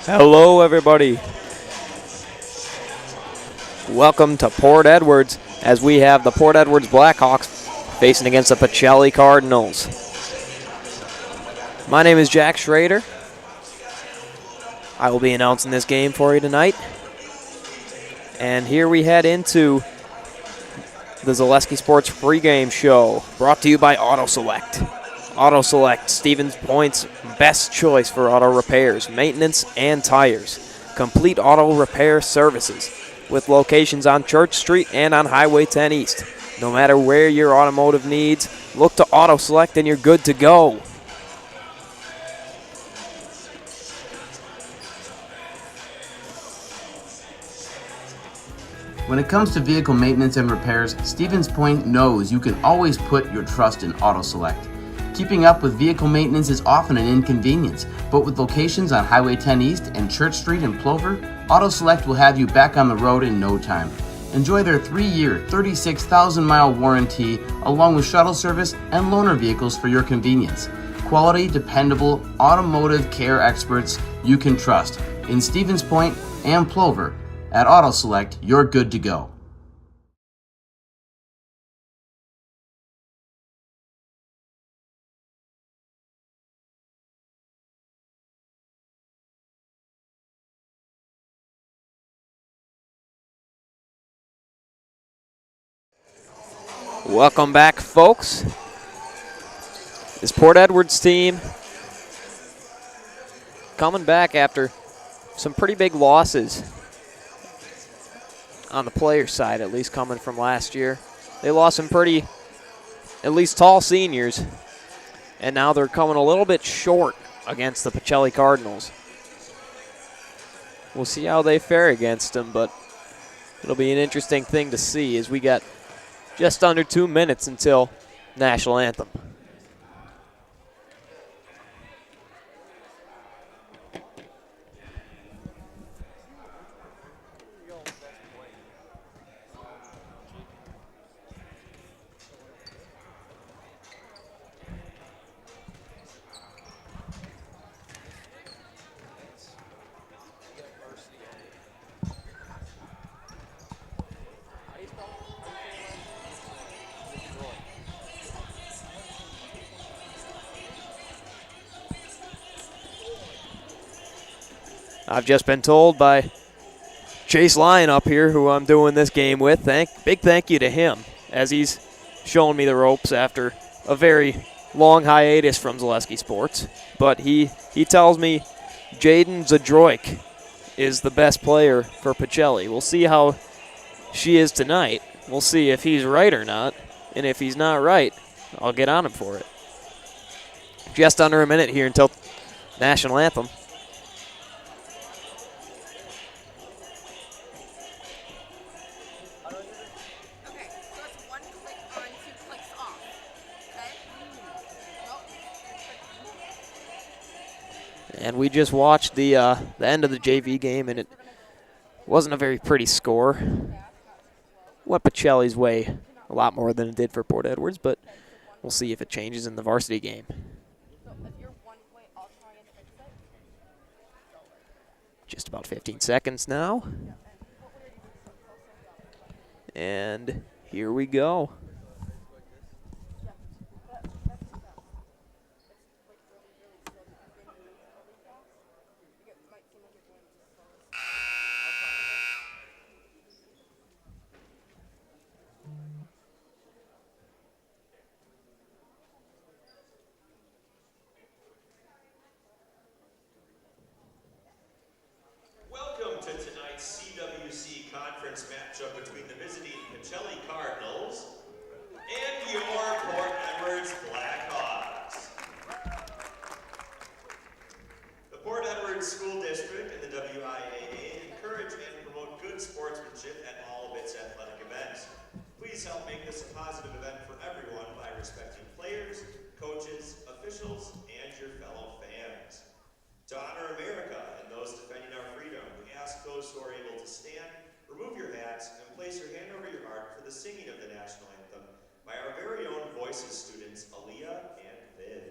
Hello, everybody. Welcome to Port Edwards as we have the Port Edwards Blackhawks facing against the Pacelli Cardinals. My name is Jack Schrader. I will be announcing this game for you tonight. And here we head into the Zaleski Sports pregame show, brought to you by Auto Select. Auto Select, Stevens Point's best choice for auto repairs, maintenance, and tires. Complete auto repair services with locations on Church Street and on Highway 10 East. No matter where your automotive needs, look to Auto Select and you're good to go. When it comes to vehicle maintenance and repairs, Stevens Point knows you can always put your trust in Auto Select. Keeping up with vehicle maintenance is often an inconvenience, but with locations on Highway 10 East and Church Street in Plover, Auto Select will have you back on the road in no time. Enjoy their 3-year, 36,000-mile warranty along with shuttle service and loaner vehicles for your convenience. Quality, dependable, automotive care experts you can trust. In Stevens Point and Plover, at Auto Select, you're good to go. Welcome back, folks. This Port Edwards team coming back after some pretty big losses on the player side, at least coming from last year. They lost some pretty, at least tall seniors, and now they're coming a little bit short against the Pacelli Cardinals. We'll see how they fare against them, but it'll be an interesting thing to see as we got just under 2 minutes until National Anthem. I've just been told by Chase Lyon up here, who I'm doing this game with, big thank you to him, as he's showing me the ropes after a very long hiatus from Zaleski Sports. But he tells me Jaden Zadroik is the best player for Pacelli. We'll see how she is tonight. We'll see if he's right or not. And if he's not right, I'll get on him for it. Just under a minute here until National Anthem. And we just watched the end of the JV game, and it wasn't a very pretty score. Went Pacelli's way a lot more than it did for Port Edwards, but we'll see if it changes in the varsity game. Just about 15 seconds now. And here we go. Matchup between the visiting Pacelli Cardinals and your Port Edwards Blackhawks. The Port Edwards School District and the WIAA encourage and promote good sportsmanship at all of its athletic events. Please help make this a positive event for everyone by respecting players, coaches, officials, and your fellow fans. To honor America and those defending our freedom, we ask those who are able to stand, remove your hats, and place your hand over your heart for the singing of the national anthem by our very own Voices students, Aaliyah and Viv.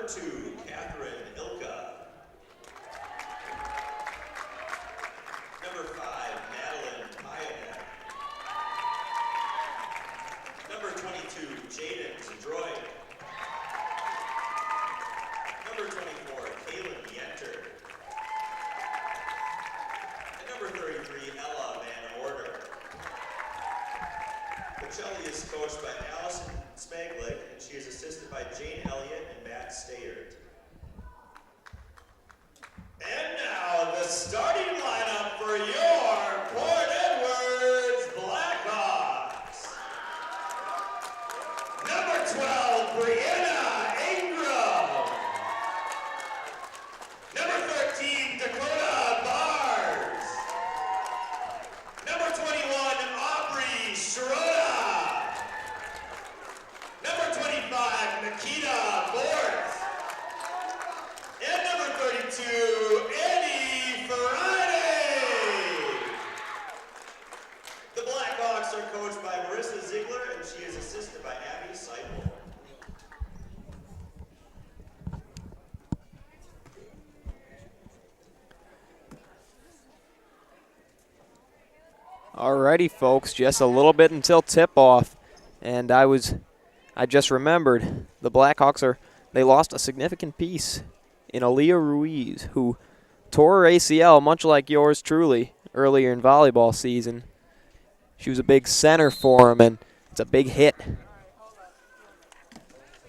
Number 2, Catherine Ilka. Number 5, Madeline Payanek. Number 22, Jaden Zdroy. Number 24, Kaylin Yenter. And number 33, Ella Van Order. Pacelli is coached by Allison Spaglick, and she is assisted by Jane Elliott and Matt Stayert. And now, the starting lineup for your Port Edwards Blackhawks. Number 12, Brianna Ingram. Number 13, Dakota Bars. Number 21, Aubrey Schroeder. Number 25, Nikita Borth. And number 32, Eddie Friday. The Blackhawks are coached by Marissa Ziegler, and she is assisted by Abby Seipel. Alrighty, folks, just a little bit until tip-off, and I just remembered the Blackhawks they lost a significant piece in Aaliyah Ruiz, who tore her ACL, much like yours truly, earlier in volleyball season. She was a big center for him, and it's a big hit.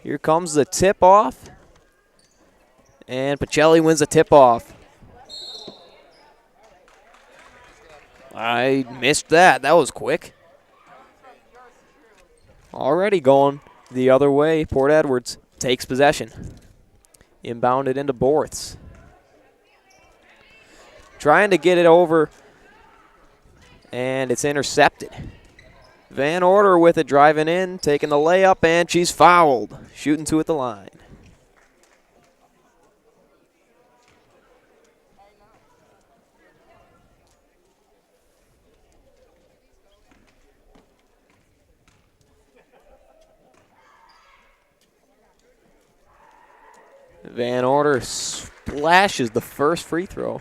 Here comes the tip-off, and Pacelli wins the tip-off. I missed that. That was quick. Already going the other way. Port Edwards takes possession. Inbounded into Borths. Trying to get it over, and it's intercepted. Van Order with it, driving in, taking the layup, and she's fouled. Shooting 2 at the line. Van Order splashes the first free throw.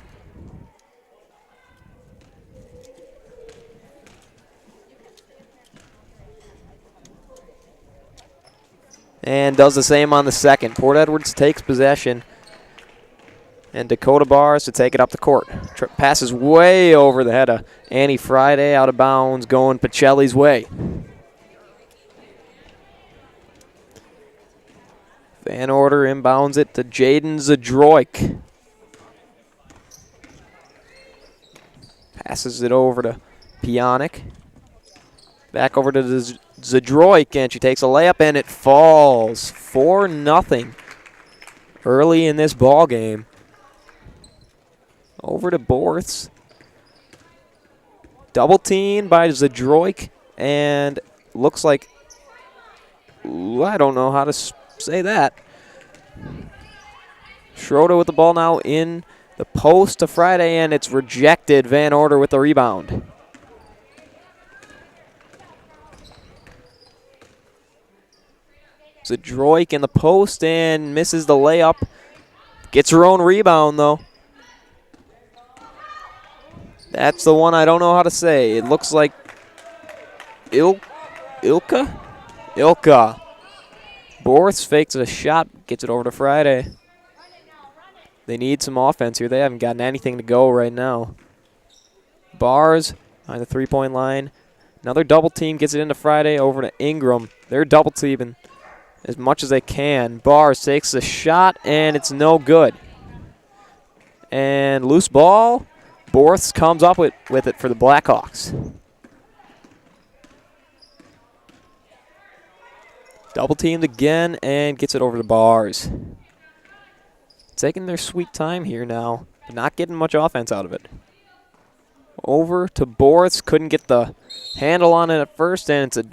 And does the same on the second. Port Edwards takes possession. And Dakota Bars to take it up the court. Passes way over the head of Annie Friday, out of bounds, going Pacelli's way. Van Order inbounds it to Jaden Zdroik. Passes it over to Pionic. Back over to Zdroik, and she takes a layup, and it falls. 4-0 early in this ball game. Over to Borths. Double teamed by Zdroik, and looks like, I don't know how to say that. Schroeder with the ball now in the post to Friday, and it's rejected. Van Order with the rebound. Zdroik in the post and misses the layup. Gets her own rebound, though. That's the one I don't know how to say. It looks like Ilka? Ilka. Borths fakes a shot, gets it over to Friday. They need some offense here. They haven't gotten anything to go right now. Bars on the three-point line. Another double team gets it into Friday over to Ingram. They're double teaming as much as they can. Bars takes the shot, and it's no good. And loose ball. Borths comes up with it for the Blackhawks. Double teamed again and gets it over to Bars. Taking their sweet time here now, but not getting much offense out of it. Over to Borths. Couldn't get the handle on it at first, and it's a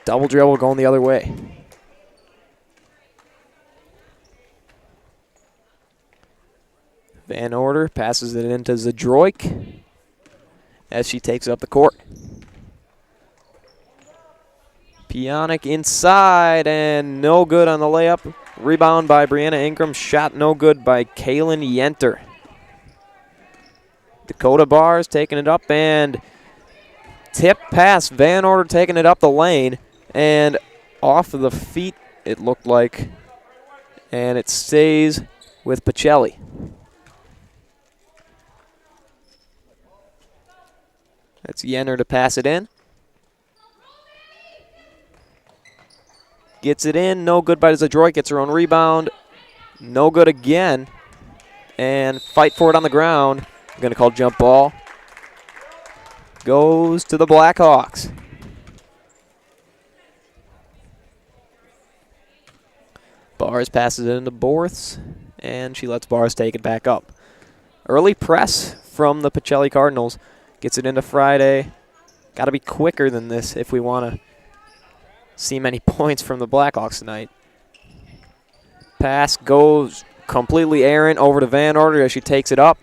double dribble going the other way. Van Order passes it into Zdroik as she takes it up the court. Pionic inside, and no good on the layup. Rebound by Brianna Ingram. Shot no good by Kaylin Yenter. Dakota Bars taking it up and tip pass. Van Order taking it up the lane and off of the feet, it looked like. And it stays with Pacelli. That's Yenner to pass it in. Gets it in, no good by Zadroit, gets her own rebound. No good again. And fight for it on the ground. Going to call jump ball. Goes to the Blackhawks. Bars passes it into Borths, and she lets Bars take it back up. Early press from the Pacelli Cardinals. Gets it into Friday. Got to be quicker than this if we want to see many points from the Blackhawks tonight. Pass goes completely errant over to Van Order as she takes it up.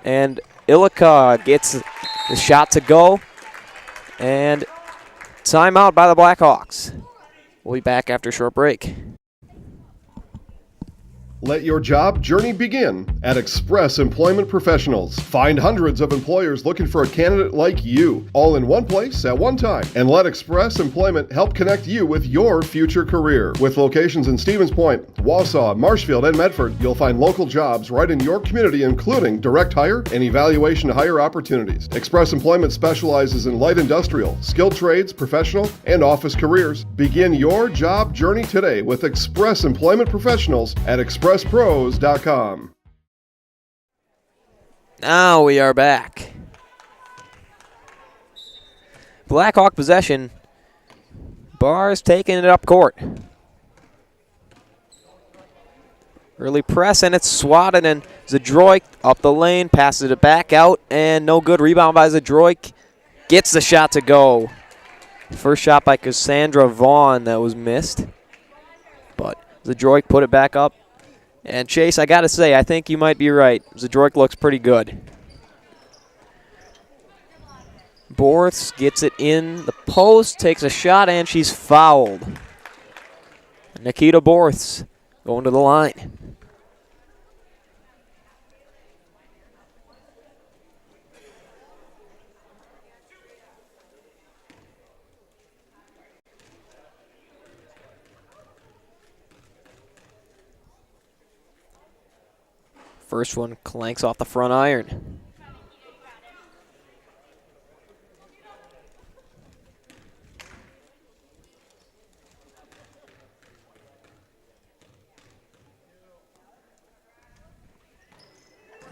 And Ilika gets the shot to go. And timeout by the Blackhawks. We'll be back after a short break. Let your job journey begin at Express Employment Professionals. Find hundreds of employers looking for a candidate like you, all in one place at one time. And let Express Employment help connect you with your future career. With locations in Stevens Point, Wausau, Marshfield, and Medford, you'll find local jobs right in your community, including direct hire and evaluation to hire opportunities. Express Employment specializes in light industrial, skilled trades, professional, and office careers. Begin your job journey today with Express Employment Professionals at expresspros.com. Now we are back. Blackhawk possession. Bars taking it up court. Early press, and it's swatted, and Zadroik up the lane, passes it back out, and no good. Rebound by Zadroik. Gets the shot to go. First shot by Cassandra Vaughn that was missed. But Zadroik put it back up. And Chase, I got to say, I think you might be right. Zadroik looks pretty good. Borths gets it in the post, takes a shot, and she's fouled. Nikita Borths going to the line. First one clanks off the front iron.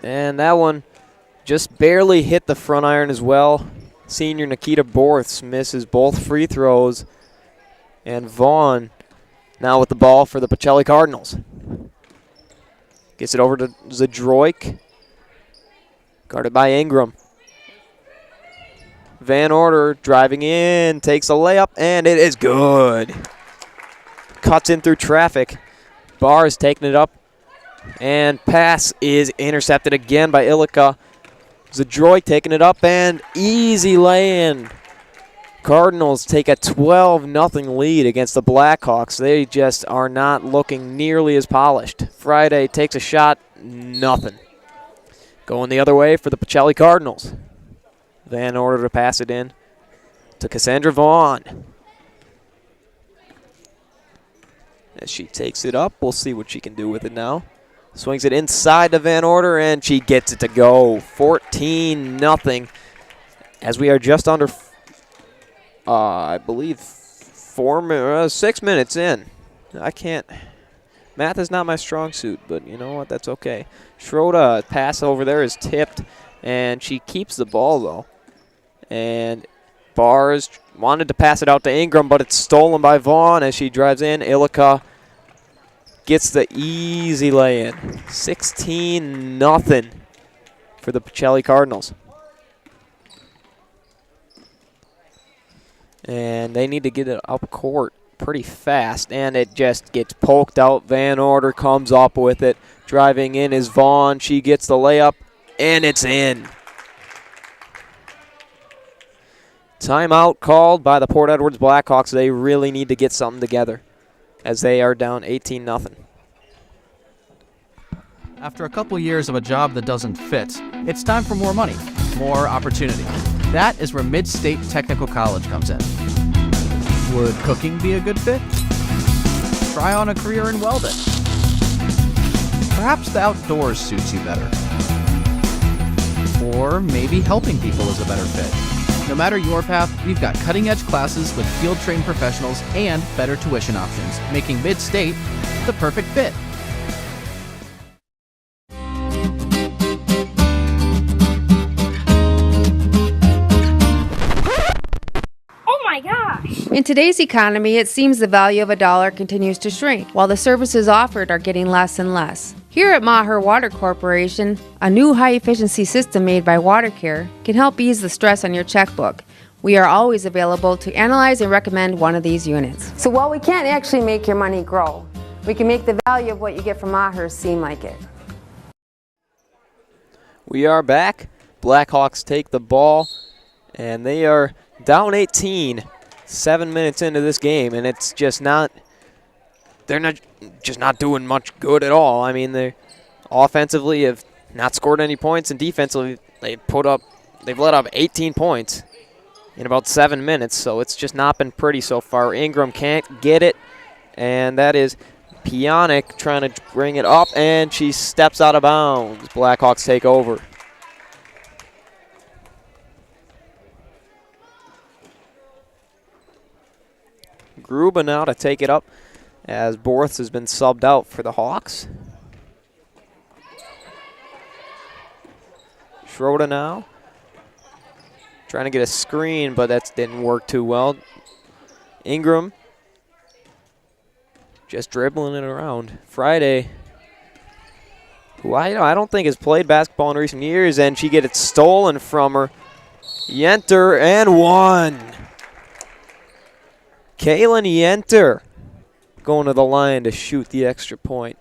And that one just barely hit the front iron as well. Senior Nikita Borths misses both free throws. And Vaughn now with the ball for the Pacelli Cardinals. Gets it over to Zadroik. Guarded by Ingram. Van Order driving in, takes a layup, and it is good. Cuts in through traffic. Bars taking it up. And pass is intercepted again by Ilika. Zadroik taking it up, and easy lay-in. Cardinals take a 12-0 lead against the Blackhawks. They just are not looking nearly as polished. Friday takes a shot, nothing. Going the other way for the Pacelli Cardinals. Van Order to pass it in to Cassandra Vaughn. As she takes it up, we'll see what she can do with it now. Swings it inside to Van Order, and she gets it to go. 14-0 as we are just under I believe 6 minutes in. I can't. Math is not my strong suit, but you know what? That's okay. Schroeder pass over there is tipped, and she keeps the ball, though. And Bars wanted to pass it out to Ingram, but it's stolen by Vaughn as she drives in. Ilika gets the easy lay-in. 16-0 for the Pacelli Cardinals. And they need to get it up court pretty fast, and it just gets poked out. Van Order comes up with it. Driving in is Vaughn. She gets the layup, and it's in. Timeout called by the Port Edwards Blackhawks. They really need to get something together as they are down 18-0. After a couple years of a job that doesn't fit, it's time for more money, more opportunity. That is where Mid-State Technical College comes in. Would cooking be a good fit? Try on a career in welding. Perhaps the outdoors suits you better. Or maybe helping people is a better fit. No matter your path, we've got cutting-edge classes with field-trained professionals and better tuition options, making Mid-State the perfect fit. In today's economy, it seems the value of a dollar continues to shrink, while the services offered are getting less and less. Here at Maher Water Corporation, a new high-efficiency system made by WaterCare can help ease the stress on your checkbook. We are always available to analyze and recommend one of these units. So while we can't actually make your money grow, we can make the value of what you get from Maher seem like it. We are back. Blackhawks take the ball, and they are down 18. 7 minutes into this game, and it's just not, they're not doing much good at all. I mean, they offensively have not scored any points, and defensively they've let up 18 points in about 7 minutes, so it's just not been pretty so far. Ingram can't get it, and that is Pionik trying to bring it up, and she steps out of bounds. Blackhawks take over. Gruba now to take it up as Borths has been subbed out for the Hawks. Schroeder now trying to get a screen, but that didn't work too well. Ingram just dribbling it around. Friday, who I don't think has played basketball in recent years, and she gets it stolen from her. Yenter and one. Kaylin Yenter going to the line to shoot the extra point.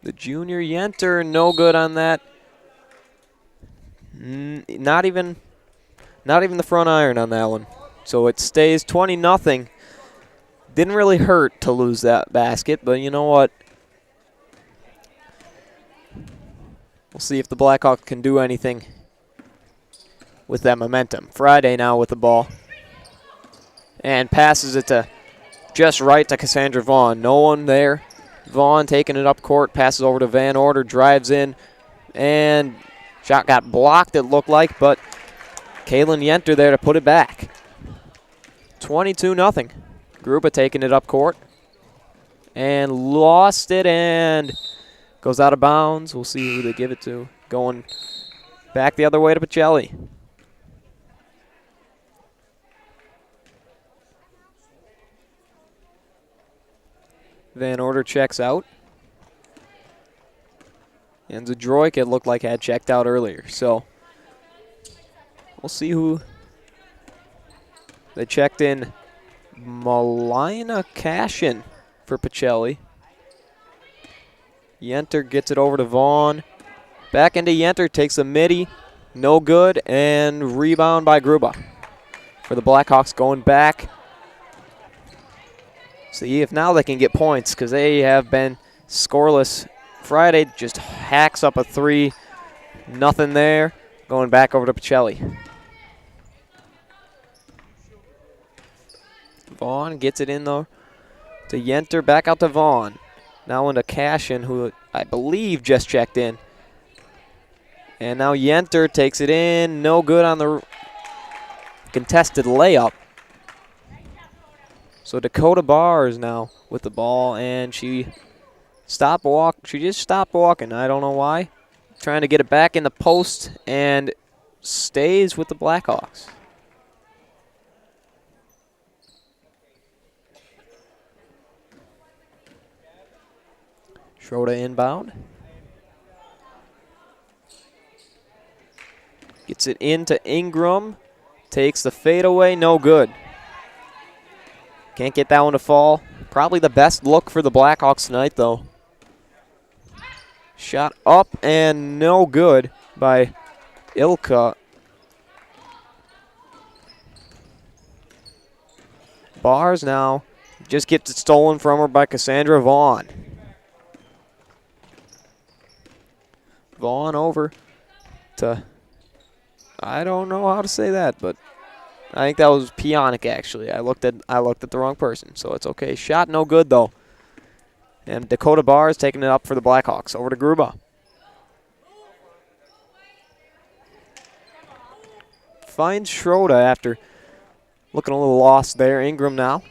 The junior Yenter, no good on that. Not even the front iron on that one. So it stays 20-0. Didn't really hurt to lose that basket, but you know what? We'll see if the Blackhawks can do anything with that momentum. Friday now with the ball. And passes it to just right to Cassandra Vaughn. No one there. Vaughn taking it up court, passes over to Van Order, drives in, and shot got blocked, it looked like, but Kaylin Yenter there to put it back. 22-0. Gruba taking it up court and lost it and goes out of bounds. We'll see who they give it to. Going back the other way to Pacelli. Van Order checks out. And Zadroik, it looked like, had checked out earlier. So we'll see who they checked in. Malina Cashin for Pacelli. Yenter gets it over to Vaughn. Back into Yenter, takes a midi. No good, and rebound by Gruba. For the Blackhawks going back. See if now they can get points, because they have been scoreless. Friday just hacks up a three. Nothing there. Going back over to Pacelli. Vaughn gets it in, though, to Yenter. Back out to Vaughn. Now into Cashin, who I believe just checked in. And now Yenter takes it in. No good on the contested layup. So Dakota Barr is now with the ball, and she just stopped walking. I don't know why. Trying to get it back in the post and stays with the Blackhawks. Schroeder inbound. Gets it into Ingram. Takes the fadeaway. No good. Can't get that one to fall. Probably the best look for the Blackhawks tonight, though. Shot up and no good. by Ilka. Bars now just gets it stolen from her by Cassandra Vaughn. Vaughn over to, I don't know how to say that, but I think that was Pionic actually. I looked at the wrong person, so it's okay. Shot no good though. And Dakota Bars taking it up for the Blackhawks. Over to Gruba. Finds Schroeder after looking a little lost there. Ingram now.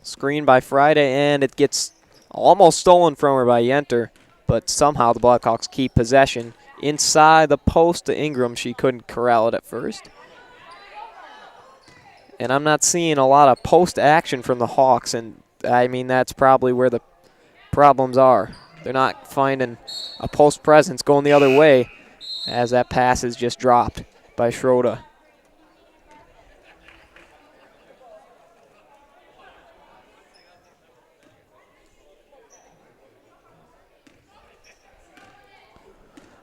Screen by Friday, and it gets almost stolen from her by Yenter, but somehow the Blackhawks keep possession. Inside the post to Ingram. She couldn't corral it at first. And I'm not seeing a lot of post action from the Hawks, and I mean that's probably where the problems are. They're not finding a post presence going the other way as that pass is just dropped by Schroeder.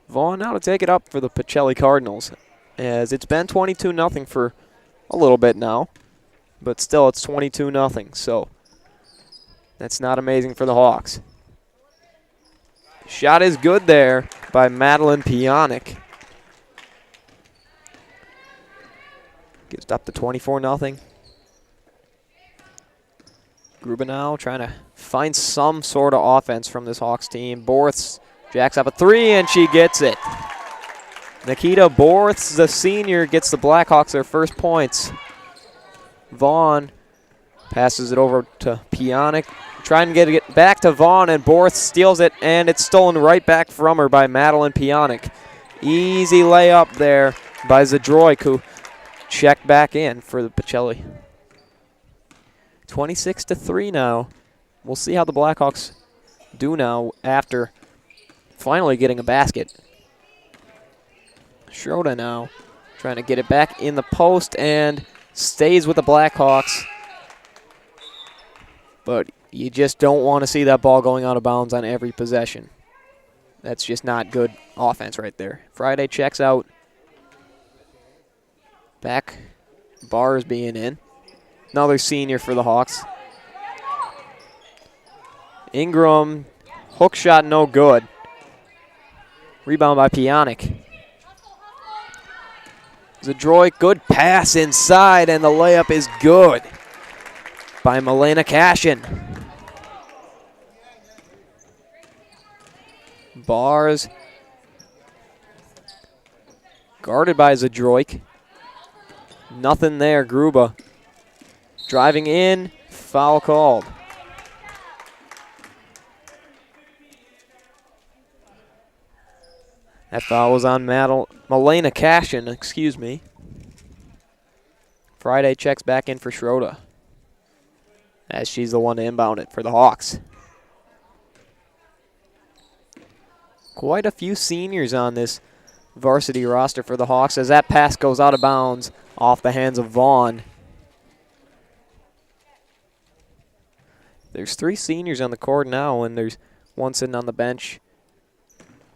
Vaughn now to take it up for the Pacelli Cardinals, as it's been 22-0 for a little bit now, but still it's 22-0, so that's not amazing for the Hawks. Shot is good there by Madeline Pionic. Gets up to 24-0. Gruba now trying to find some sort of offense from this Hawks team. Borths jacks up a three, and she gets it. Nikita Borths, the senior, gets the Blackhawks their first points. Vaughn passes it over to Pionic. Trying to get it back to Vaughn, and Borths steals it, and it's stolen right back from her by Madeline Pionic. Easy layup there by Zadroik, who checked back in for the Pacelli. 26-3 now. We'll see how the Blackhawks do now after finally getting a basket. Schroeder now trying to get it back in the post and stays with the Blackhawks. But you just don't want to see that ball going out of bounds on every possession. That's just not good offense right there. Friday checks out. Back, Bars being in. Another senior for the Hawks. Ingram, hook shot no good. Rebound by Pionic. Zadroik, good pass inside, and the layup is good by Milena Cashin. Bars guarded by Zadroik. Nothing there, Gruba. Driving in, foul called. That foul was on Milena Cashin, excuse me. Friday checks back in for Schroeder, as she's the one to inbound it for the Hawks. Quite a few seniors on this varsity roster for the Hawks as that pass goes out of bounds off the hands of Vaughn. There's 3 seniors on the court now, and there's one sitting on the bench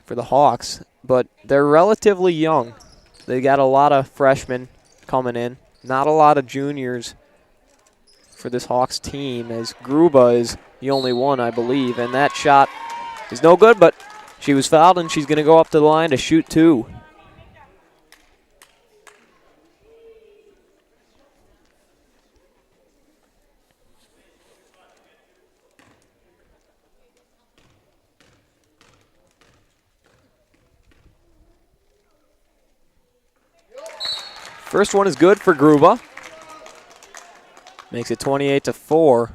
for the Hawks, but they're relatively young. They got a lot of freshmen coming in, not a lot of juniors for this Hawks team, as Gruba is the only one, I believe, and that shot is no good, but she was fouled, and she's going to go up to the line to shoot 2. First one is good for Gruba. Makes it 28-4,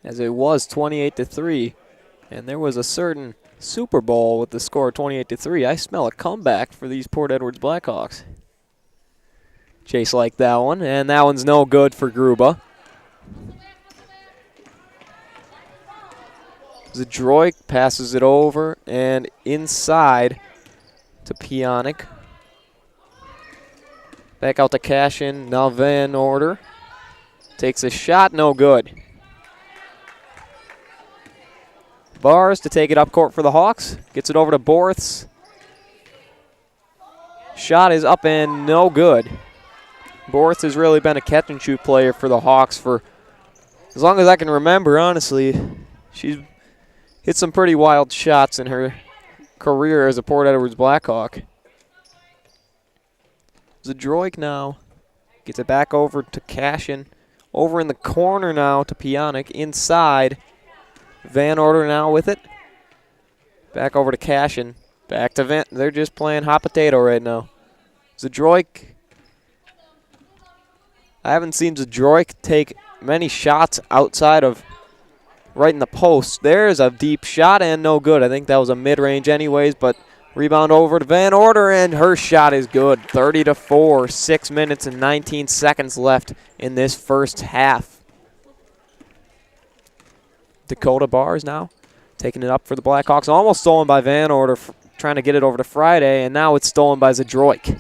as it was 28-3. And there was a certain Super Bowl with the score 28-3. I smell a comeback for these Port Edwards Blackhawks. Chase liked that one, and that one's no good for Gruba. Zadroik passes it over and inside to Pionic. Back out to Cashin. Now Van Order takes a shot, no good. Bars to take it up court for the Hawks. Gets it over to Borths. Shot is up and no good. Borths has really been a catch-and-shoot player for the Hawks for as long as I can remember, honestly. She's hit some pretty wild shots in her career as a Port Edwards Blackhawk. Zadroik now gets it back over to Cashin. Over in the corner now to Pionic. Inside. Van Order now with it. Back over to Cashin. Back to Van. They're just playing hot potato right now. Zadroik. I haven't seen Zadroik take many shots outside of right in the post. There's a deep shot and no good. I think that was a mid-range anyways, but rebound over to Van Order, and her shot is good. 30-4, 6 minutes and 19 seconds left in this first half. Dakota Bars now taking it up for the Blackhawks. Almost stolen by Van Order, trying to get it over to Friday, and now it's stolen by Zadroik.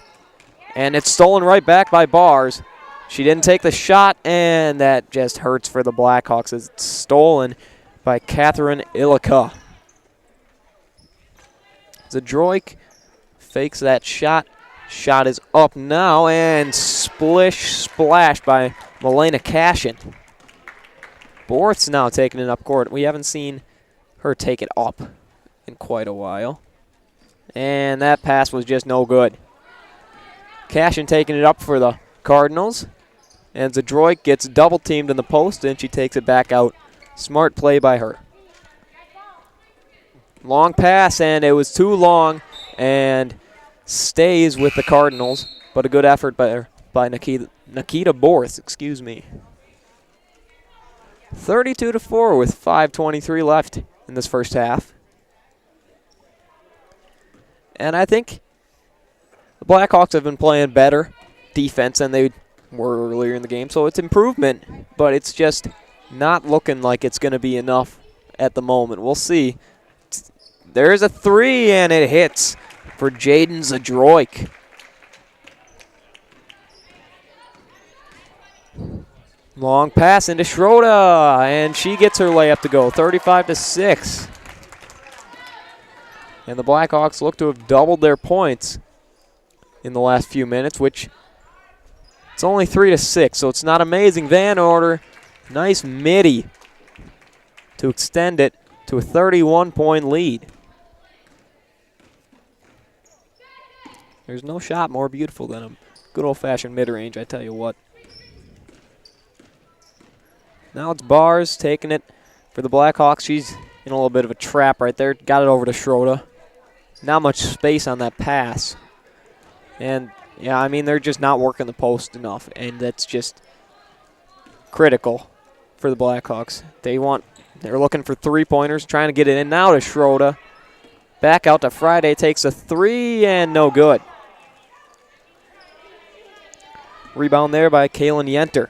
And it's stolen right back by Bars. She didn't take the shot, and that just hurts for the Blackhawks. It's stolen by Catherine Ilika. Zadroik fakes that shot. Shot is up now, and splash by Milena Cashin. Borth's now taking it up court. We haven't seen her take it up in quite a while. And that pass was just no good. Cashin taking it up for the Cardinals. And Zadroik gets double teamed in the post, and she takes it back out. Smart play by her. Long pass, and it was too long, and stays with the Cardinals. But a good effort by Nikita Borth, excuse me. 32-4 with 5:23 left in this first half. And I think the Blackhawks have been playing better defense than they were earlier in the game, so it's improvement, but it's just not looking like it's going to be enough at the moment. We'll see. There's a three, and it hits for Jaden Zadroik. Long pass into Schroeder, and she gets her layup to go, 35-6. And the Blackhawks look to have doubled their points in the last few minutes, which it's only 3-6, so it's not amazing. Van Order, nice midi to extend it to a 31-point lead. There's no shot more beautiful than a good old-fashioned mid-range, I tell you what. Now it's Bars taking it for the Blackhawks. She's in a little bit of a trap right there. Got it over to Schroeder. Not much space on that pass. And, yeah, I mean, they're just not working the post enough, and that's just critical for the Blackhawks. They're looking for three-pointers, trying to get it in now to Schroeder. Back out to Friday, takes a three, and no good. Rebound there by Kaylin Yenter.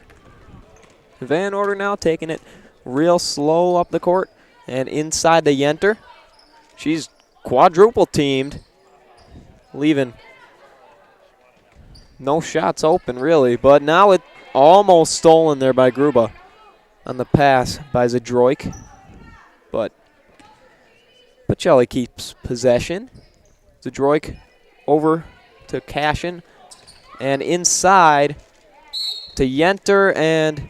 Van Order now taking it real slow up the court and inside the Yenter. She's quadruple teamed, leaving no shots open really, but now it almost stolen there by Gruba on the pass by Zadroik. But Pacelli keeps possession. Zadroik over to Cashin and inside to Yenter, and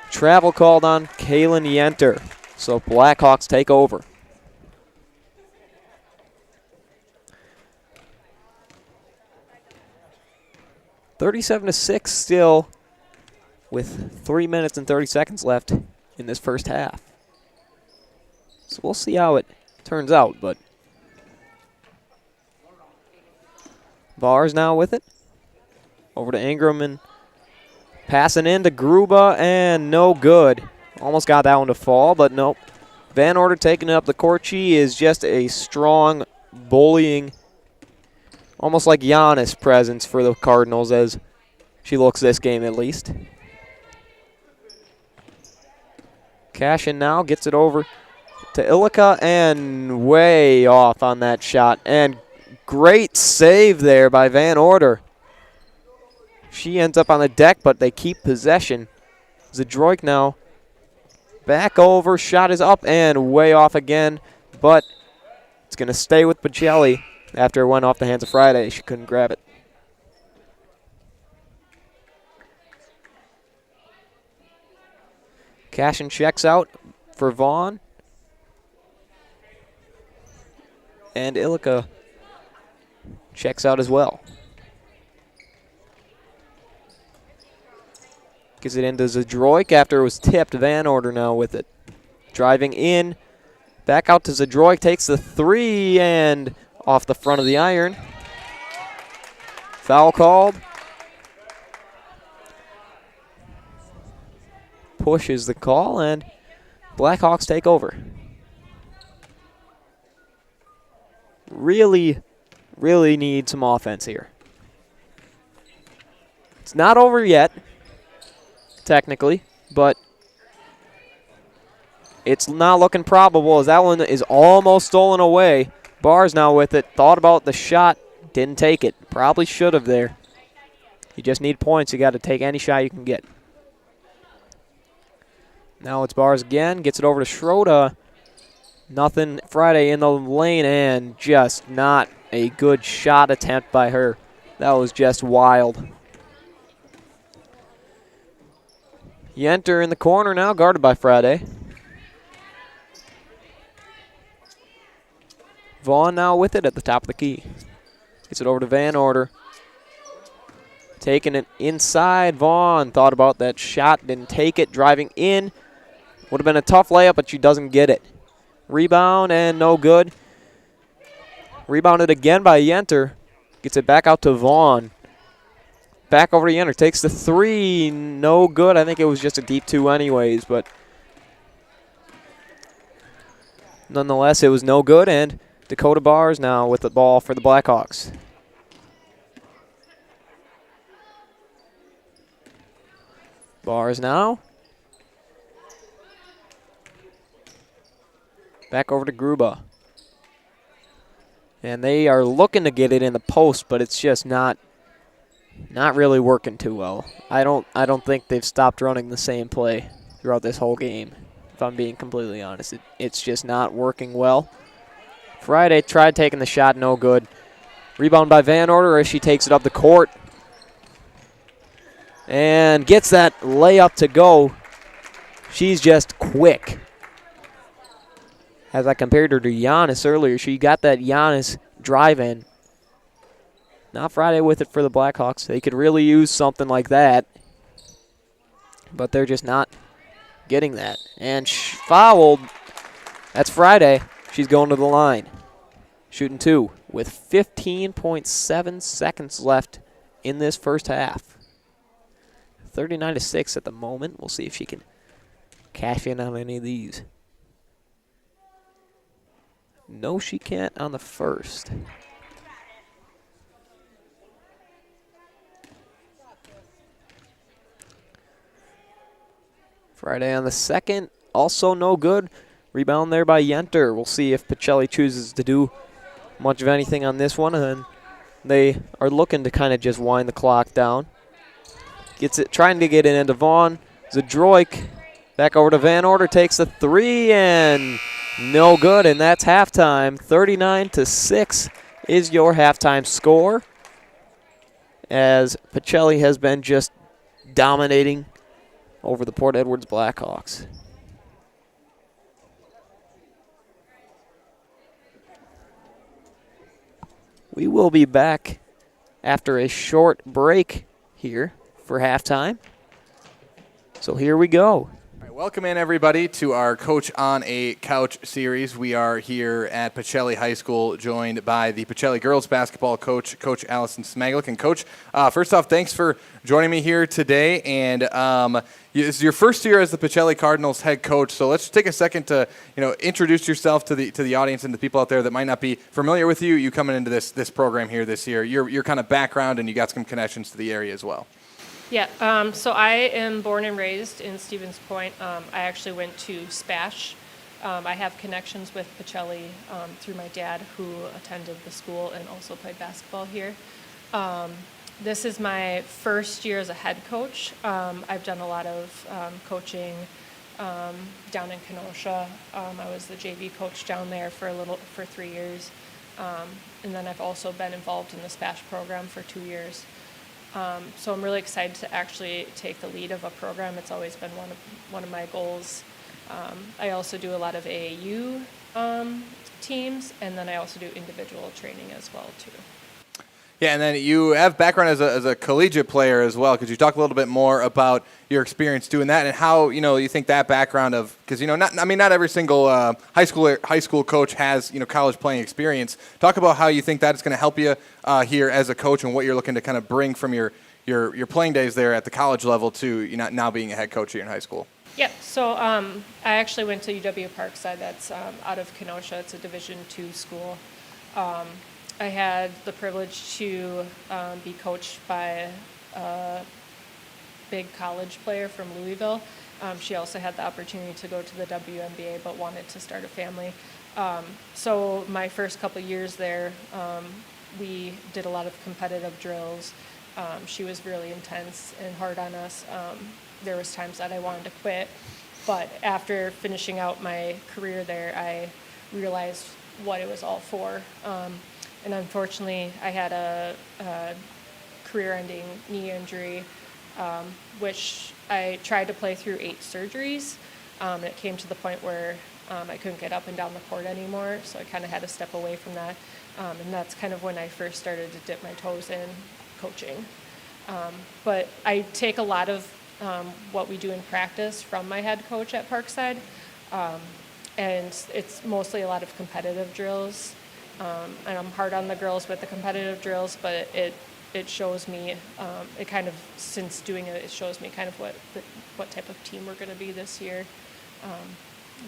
travel called on Kaylin Yenter. So Blackhawks take over. $37-6 still with 3 minutes and 30 seconds left in this first half. So we'll see how it turns out, but Bars now with it. Over to Ingram and passing into Gruba, and no good. Almost got that one to fall, but nope. Van Order taking it up the court. She is just a strong, bullying, almost like Giannis presence for the Cardinals as she looks this game at least. Cashin now gets it over to Ilika, and way off on that shot. And great save there by Van Order. She ends up on the deck, but they keep possession. Zadroik now back over. Shot is up and way off again. but it's going to stay with Pacelli after it went off the hands of Friday. She couldn't grab it. Cash and checks out for Vaughn. And Ilika checks out as well. Gives it into Zadroik after it was tipped. Van Order now with it. Driving in. Back out to Zadroik. Takes the 3 and off the front of the iron. Foul called. Push is the call, and Blackhawks take over. Really, really need some offense here. It's not over yet, technically, but it's not looking probable as that one is almost stolen away. Barr's now with it. Thought about the shot, didn't take it. Probably should have there. You just need points. You got to take any shot you can get. Now it's Bars again. Gets it over to Schroeder. Nothing. Friday in the lane, and just not a good shot attempt by her. That was just wild. Yenter in the corner now, guarded by Friday. Vaughn now with it at the top of the key. Gets it over to Van Order. Taking it inside. Vaughn thought about that shot, didn't take it. Driving in. Would have been a tough layup, but she doesn't get it. Rebound and no good. Rebounded again by Yenter. Gets it back out to Vaughn. Back over to Yenter. Takes the 3. No good. I think it was just a deep 2 anyways, but nonetheless, it was no good, and Dakota Bars now with the ball for the Blackhawks. Bars now. Back over to Gruba. And they are looking to get it in the post, but it's just not really working too well. I don't think they've stopped running the same play throughout this whole game, if I'm being completely honest. It's just not working well. Friday tried taking the shot, no good. Rebound by Van Order as she takes it up the court. And gets that layup to go. She's just quick. As I compared her to Giannis earlier, she got that Giannis drive in. Not Friday with it for the Blackhawks. They could really use something like that. But they're just not getting that. And fouled. That's Friday. She's going to the line. Shooting 2 with 15.7 seconds left in this first half. 39-6 at the moment. We'll see if she can cash in on any of these. No, she can't on the first. Friday on the second, also no good. Rebound there by Yenter. We'll see if Pacelli chooses to do much of anything on this one, and then they are looking to kind of just wind the clock down. Gets it, trying to get it into Vaughn. Zadroik back over to Van Order, takes the 3 and no good, and that's halftime. 39-6 is your halftime score, as Pacelli has been just dominating over the Port Edwards Blackhawks. We will be back after a short break here for halftime. So here we go. Welcome in, everybody, to our Coach on a Couch series. We are here at Pacelli High School, joined by the Pacelli girls basketball coach, Coach Allison Smaglik. And, Coach, first off, thanks for joining me here today. And this is your first year as the Pacelli Cardinals head coach, so let's take a second to introduce yourself to the audience and the people out there that might not be familiar with you. You coming into this program here this year, your kind of background, and you got some connections to the area as well. Yeah, so I am born and raised in Stevens Point. I actually went to SPASH. I have connections with Pacelli through my dad, who attended the school and also played basketball here. This is my first year as a head coach. I've done a lot of coaching down in Kenosha. I was the JV coach down there for 3 years. And then I've also been involved in the SPASH program for 2 years. So I'm really excited to actually take the lead of a program. It's always been one of my goals. I also do a lot of AAU teams, and then I also do individual training as well too. Yeah, and then you have background as a collegiate player as well. Could you talk a little bit more about your experience doing that and how you think that background of, because not every single high school coach has college playing experience. Talk about how you think that is going to help you here as a coach and what you're looking to kind of bring from your playing days there at the college level to now being a head coach here in high school. Yeah, so I actually went to UW Parkside. That's out of Kenosha. It's a Division II school. I had the privilege to be coached by a big college player from Louisville. She also had the opportunity to go to the WNBA but wanted to start a family. So my first couple years there, we did a lot of competitive drills. She was really intense and hard on us. There was times that I wanted to quit, but after finishing out my career there, I realized what it was all for. And unfortunately, I had a career-ending knee injury, which I tried to play through 8 surgeries. And it came to the point where I couldn't get up and down the court anymore, so I kind of had to step away from that. And that's kind of when I first started to dip my toes in coaching. But I take a lot of what we do in practice from my head coach at Parkside, and it's mostly a lot of competitive drills. And I'm hard on the girls with the competitive drills, but it shows me, since doing it, it shows me kind of what type of team we're going to be this year,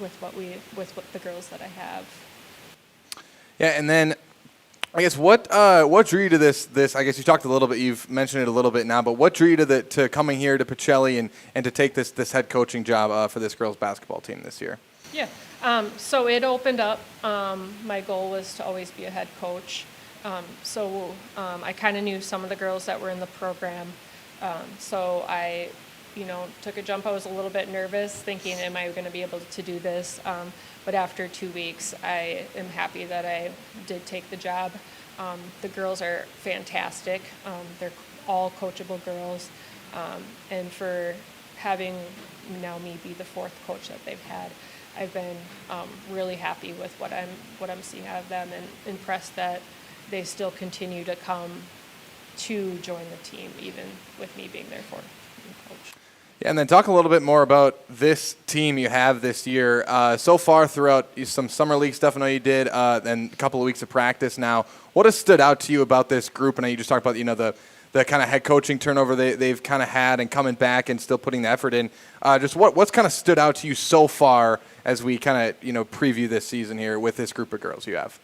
with what the girls that I have. Yeah, and then I guess what drew you to this? I guess you talked a little bit. You've mentioned it a little bit now, but what drew you to coming here to Pacelli and to take this head coaching job for this girls basketball team this year? Yeah. So it opened up. My goal was to always be a head coach. I kind of knew some of the girls that were in the program. So I, took a jump. I was a little bit nervous, thinking, am I going to be able to do this? But after 2 weeks, I am happy that I did take the job. The girls are fantastic. They're all coachable girls. And for having now me be the 4th coach that they've had, I've been really happy with what I'm seeing out of them, and impressed that they still continue to come to join the team, even with me being their 4th coach. Yeah, and then talk a little bit more about this team you have this year. So far throughout some summer league stuff I know you did, and a couple of weeks of practice now. What has stood out to you about this group? And you just talked about the kind of head coaching turnover they've kind of had, and coming back and still putting the effort in. Just what's kind of stood out to you so far as we kind of preview this season here with this group of girls you have?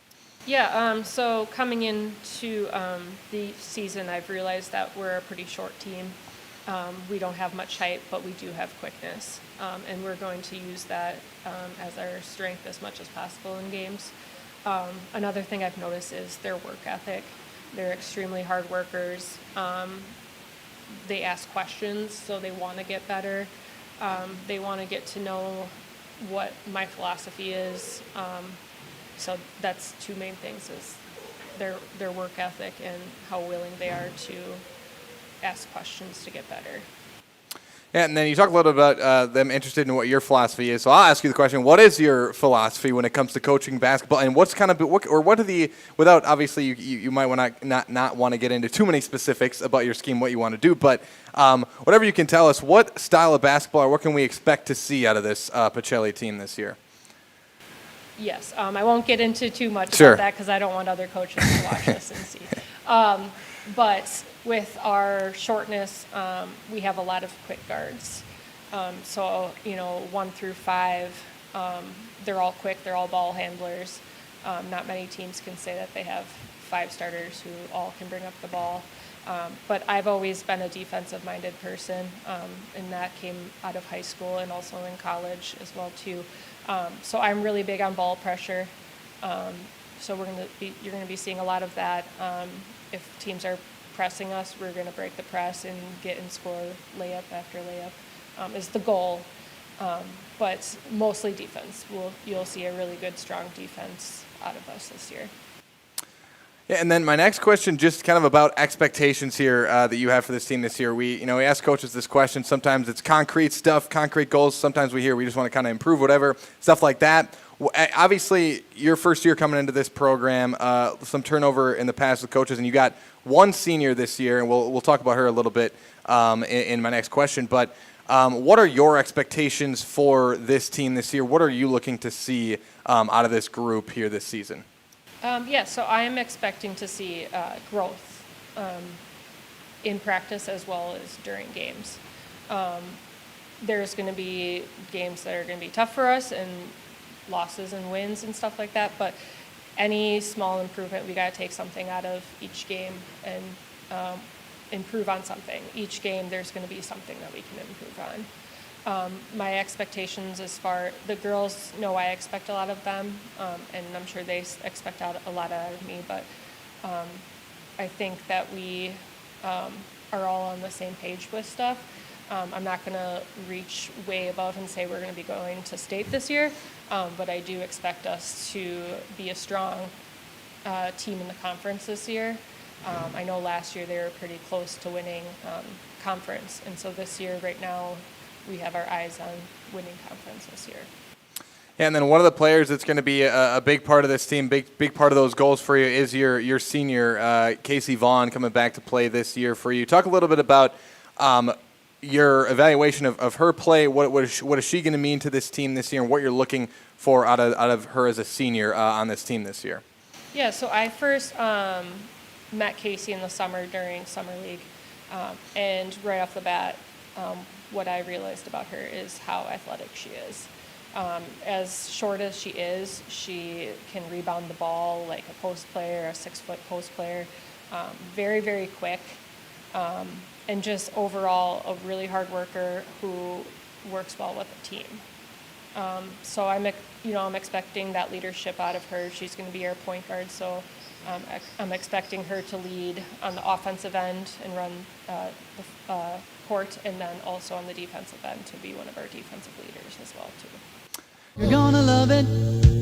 Yeah, so coming into the season, I've realized that we're a pretty short team. We don't have much height, but we do have quickness, and we're going to use that as our strength as much as possible in games. Another thing I've noticed is their work ethic. They're extremely hard workers. They ask questions, so they want to get better. They want to get to know what my philosophy is. So that's 2 main things: is their work ethic and how willing they are to ask questions to get better. Yeah, and then you talk a little about them interested in what your philosophy is. So I'll ask you the question: what is your philosophy when it comes to coaching basketball, and what's kind of what are the, without obviously you might want to not want to get into too many specifics about your scheme, what you want to do, but whatever you can tell us, what style of basketball or what can we expect to see out of this Pacelli team this year? Yes, I won't get into too much Sure. about that because I don't want other coaches to watch this and see. But with our shortness, we have a lot of quick guards. So 1 through 5, they're all quick. They're all ball handlers. Not many teams can say that they have 5 starters who all can bring up the ball. But I've always been a defensive-minded person, and that came out of high school and also in college as well too. So I'm really big on ball pressure. So you're going to be seeing a lot of that. If teams are pressing us, we're going to break the press and get and score layup after layup is the goal. but mostly defense. You'll see a really good, strong defense out of us this year. Yeah, and then my next question, just kind of about expectations here that you have for this team this year. We ask coaches this question. Sometimes it's concrete stuff, concrete goals. Sometimes we just want to kind of improve whatever, stuff like that. Obviously, your first year coming into this program, some turnover in the past with coaches, and you got one senior this year, and we'll talk about her a little bit in my next question. But what are your expectations for this team this year? What are you looking to see out of this group here this season? So I am expecting to see growth in practice as well as during games. There's going to be games that are going to be tough for us and losses and wins and stuff like that, but any small improvement, we got to take something out of each game and improve on something. Each game, there's going to be something that we can improve on. My expectations as far, the girls know I expect a lot of them, and I'm sure they expect a lot out of me, but I think that we are all on the same page with stuff. I'm not going to reach way above and say we're going to be going to state this year, but I do expect us to be a strong team in the conference this year. I know last year they were pretty close to winning conference, and so this year, right now, we have our eyes on winning conference this year. Yeah, and then one of the players that's going to be a big part of this team, big part of those goals for you is your senior, Casey Vaughn, coming back to play this year for you. Talk a little bit about your evaluation of her play. What is she going to mean to this team this year, and what you're looking for out of her as a senior on this team this year? Yeah, so I first met Casey in the summer during Summer League, and right off the bat, what I realized about her is how athletic she is. As short as she is, she can rebound the ball like a post player, a 6-foot post player. Very, very quick, and just overall a really hard worker who works well with the team. So I'm expecting that leadership out of her. She's going to be our point guard, so I'm expecting her to lead on the offensive end and run the court, and then also on the defensive end to be one of our defensive leaders as well too. You're gonna love it.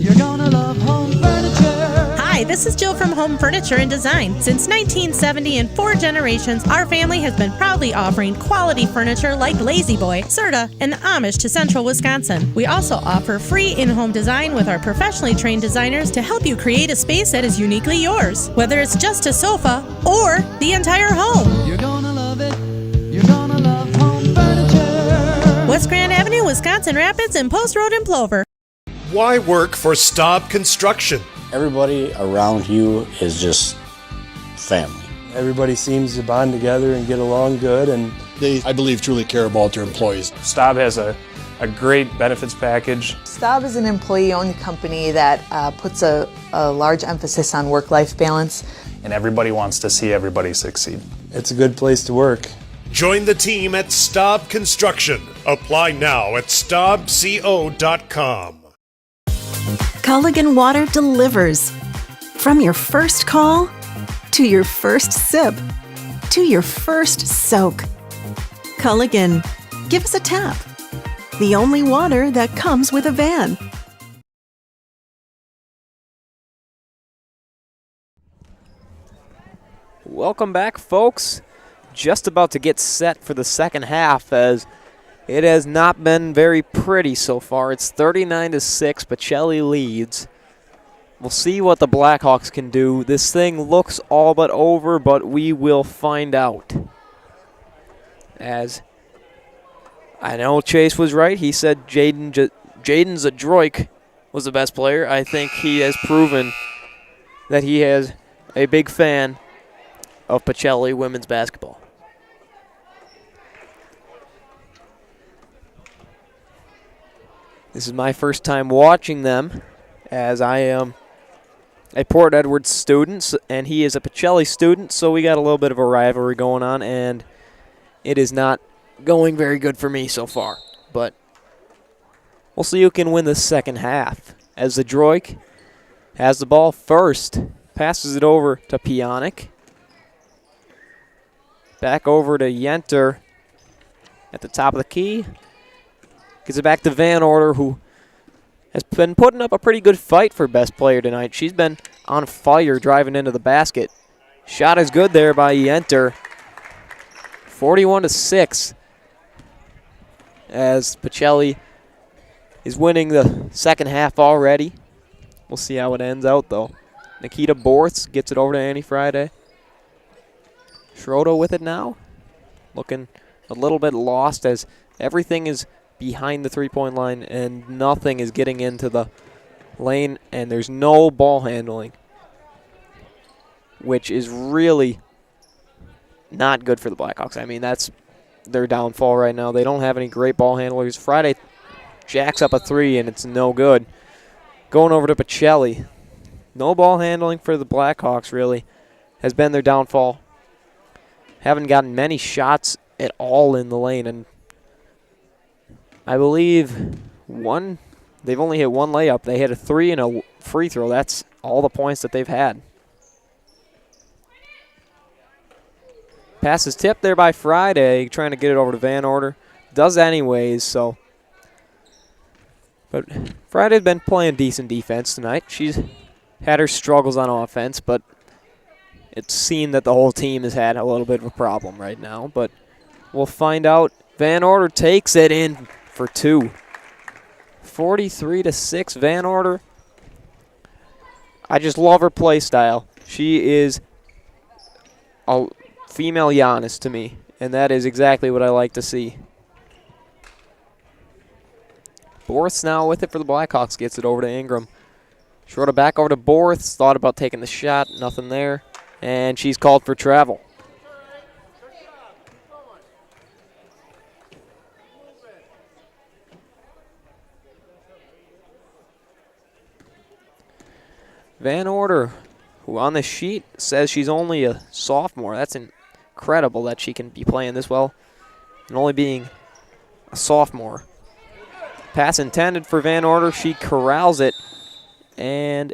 You're gonna love home furniture. Hi, this is Jill from Home Furniture and Design. Since 1970 and 4 generations, our family has been proudly offering quality furniture like Lazy Boy, Serta, and the Amish to Central Wisconsin. We also offer free in-home design with our professionally trained designers to help you create a space that is uniquely yours, whether it's just a sofa or the entire home. You're gonna love it. You're gonna love home furniture. West Grand Avenue, Wisconsin Rapids, and Post Road in Plover. Why work for Staub Construction? Everybody around you is just family. Everybody seems to bond together and get along good, and They, I believe, truly care about their employees. Staub has a great benefits package. Staub is an employee-owned company that puts a large emphasis on work-life balance. And everybody wants to see everybody succeed. It's a good place to work. Join the team at Staub Construction. Apply now at staubco.com. Culligan Water delivers. From your first call, to your first sip, to your first soak. Culligan, give us a tap. The only water that comes with a van. Welcome back, folks. Just about to get set for the second half, as it has not been very pretty so far. It's 39-6. Pacelli leads. We'll see what the Blackhawks can do. This thing looks all but over, but we will find out. As I know Chase was right. He said Jaden Zadroik was the best player. I think he has proven that he is a big fan of Pacelli women's basketball. This is my first time watching them, as I am a Port Edwards student, and he is a Pacelli student, so we got a little bit of a rivalry going on, and it is not going very good for me so far. But we'll see who can win the second half, as Zadroik has the ball first, passes it over to Pionik. Back over to Yenter at the top of the key. Gets it back to Van Order, who has been putting up a pretty good fight for best player tonight. She's been on fire driving into the basket. Shot is good there by Yenter. 41-6 as Pacelli is winning the second half already. We'll see how it ends out, though. Nikita Borths gets it over to Annie Friday. Schroeder with it now. Looking a little bit lost as everything is behind the three-point line and nothing is getting into the lane, and there's no ball handling, which is really not good for the Blackhawks. I mean, that's their downfall right now. They don't have any great ball handlers. Friday jacks up a three, and it's no good. Going over to Pacelli. No ball handling for the Blackhawks, really, has been their downfall. Haven't gotten many shots at all in the lane, and I believe they've only hit one layup. They hit a three and a free throw. That's all the points that they've had. Pass is tipped there by Friday, trying to get it over to Van Order. Does anyways, so. But Friday's been playing decent defense tonight. She's had her struggles on offense, but it's seen that the whole team has had a little bit of a problem right now. But we'll find out. Van Order takes it in for two. 43-6, Van Order. I just love her play style. She is a female Giannis to me, and that is exactly what I like to see. Borths now with it for the Blackhawks. Gets it over to Ingram. Schroeder back over to Borths. Thought about taking the shot. Nothing there. And she's called for travel. Van Order, who on the sheet says she's only a sophomore. That's incredible that she can be playing this well and only being a sophomore. Pass intended for Van Order. She corrals it. And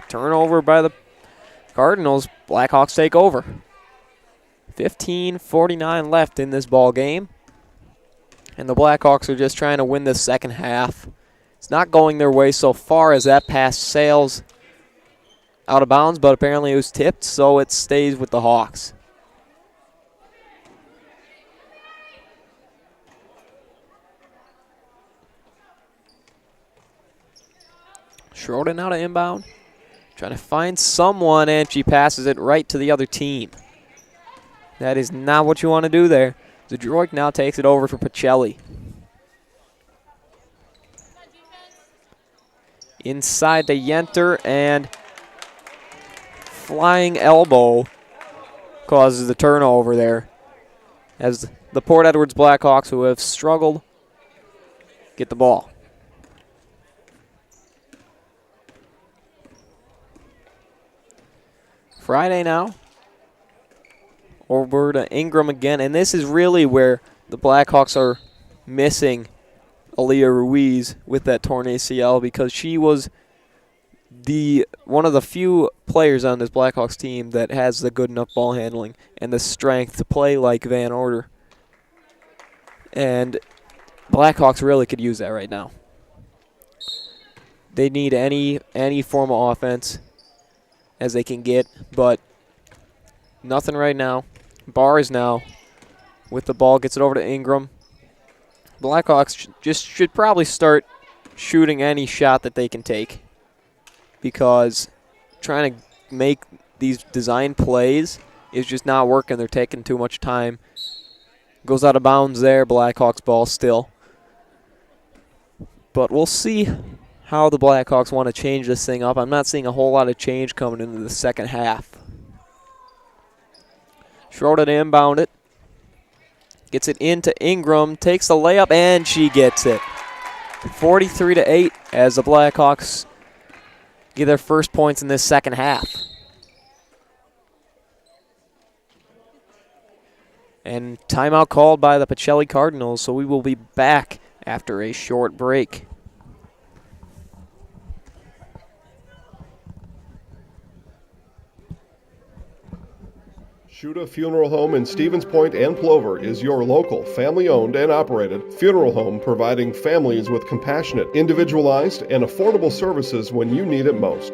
turnover by the Cardinals. Blackhawks take over. 15:49 left in this ball game. And the Blackhawks are just trying to win this second half. It's not going their way so far as that pass sails out of bounds, but apparently it was tipped, so it stays with the Hawks. Schroeder now to inbound. Trying to find someone, and she passes it right to the other team. That is not what you want to do there. Zdroik now takes it over for Pacelli. Inside to Yenter, and flying elbow causes the turnover there. As the Port Edwards Blackhawks, who have struggled, get the ball. Friday now. Over to Ingram again, and this is really where the Blackhawks are missing Aaliyah Ruiz with that torn ACL, because she was one of the few players on this Blackhawks team that has the good enough ball handling and the strength to play like Van Order. And Blackhawks really could use that right now. They need any form of offense as they can get, but nothing right now. Barr is now with the ball, gets it over to Ingram. Blackhawks just should probably start shooting any shot that they can take, because trying to make these design plays is just not working. They're taking too much time. Goes out of bounds there. Blackhawks ball still. But we'll see how the Blackhawks want to change this thing up. I'm not seeing a whole lot of change coming into the second half. Schroeder to inbound it. Gets it into Ingram, takes the layup, and she gets it. 43-8 as the Blackhawks get their first points in this second half. And timeout called by the Pacelli Cardinals, so we will be back after a short break. Shuda Funeral Home in Stevens Point and Plover is your local, family-owned and operated funeral home providing families with compassionate, individualized, and affordable services when you need it most.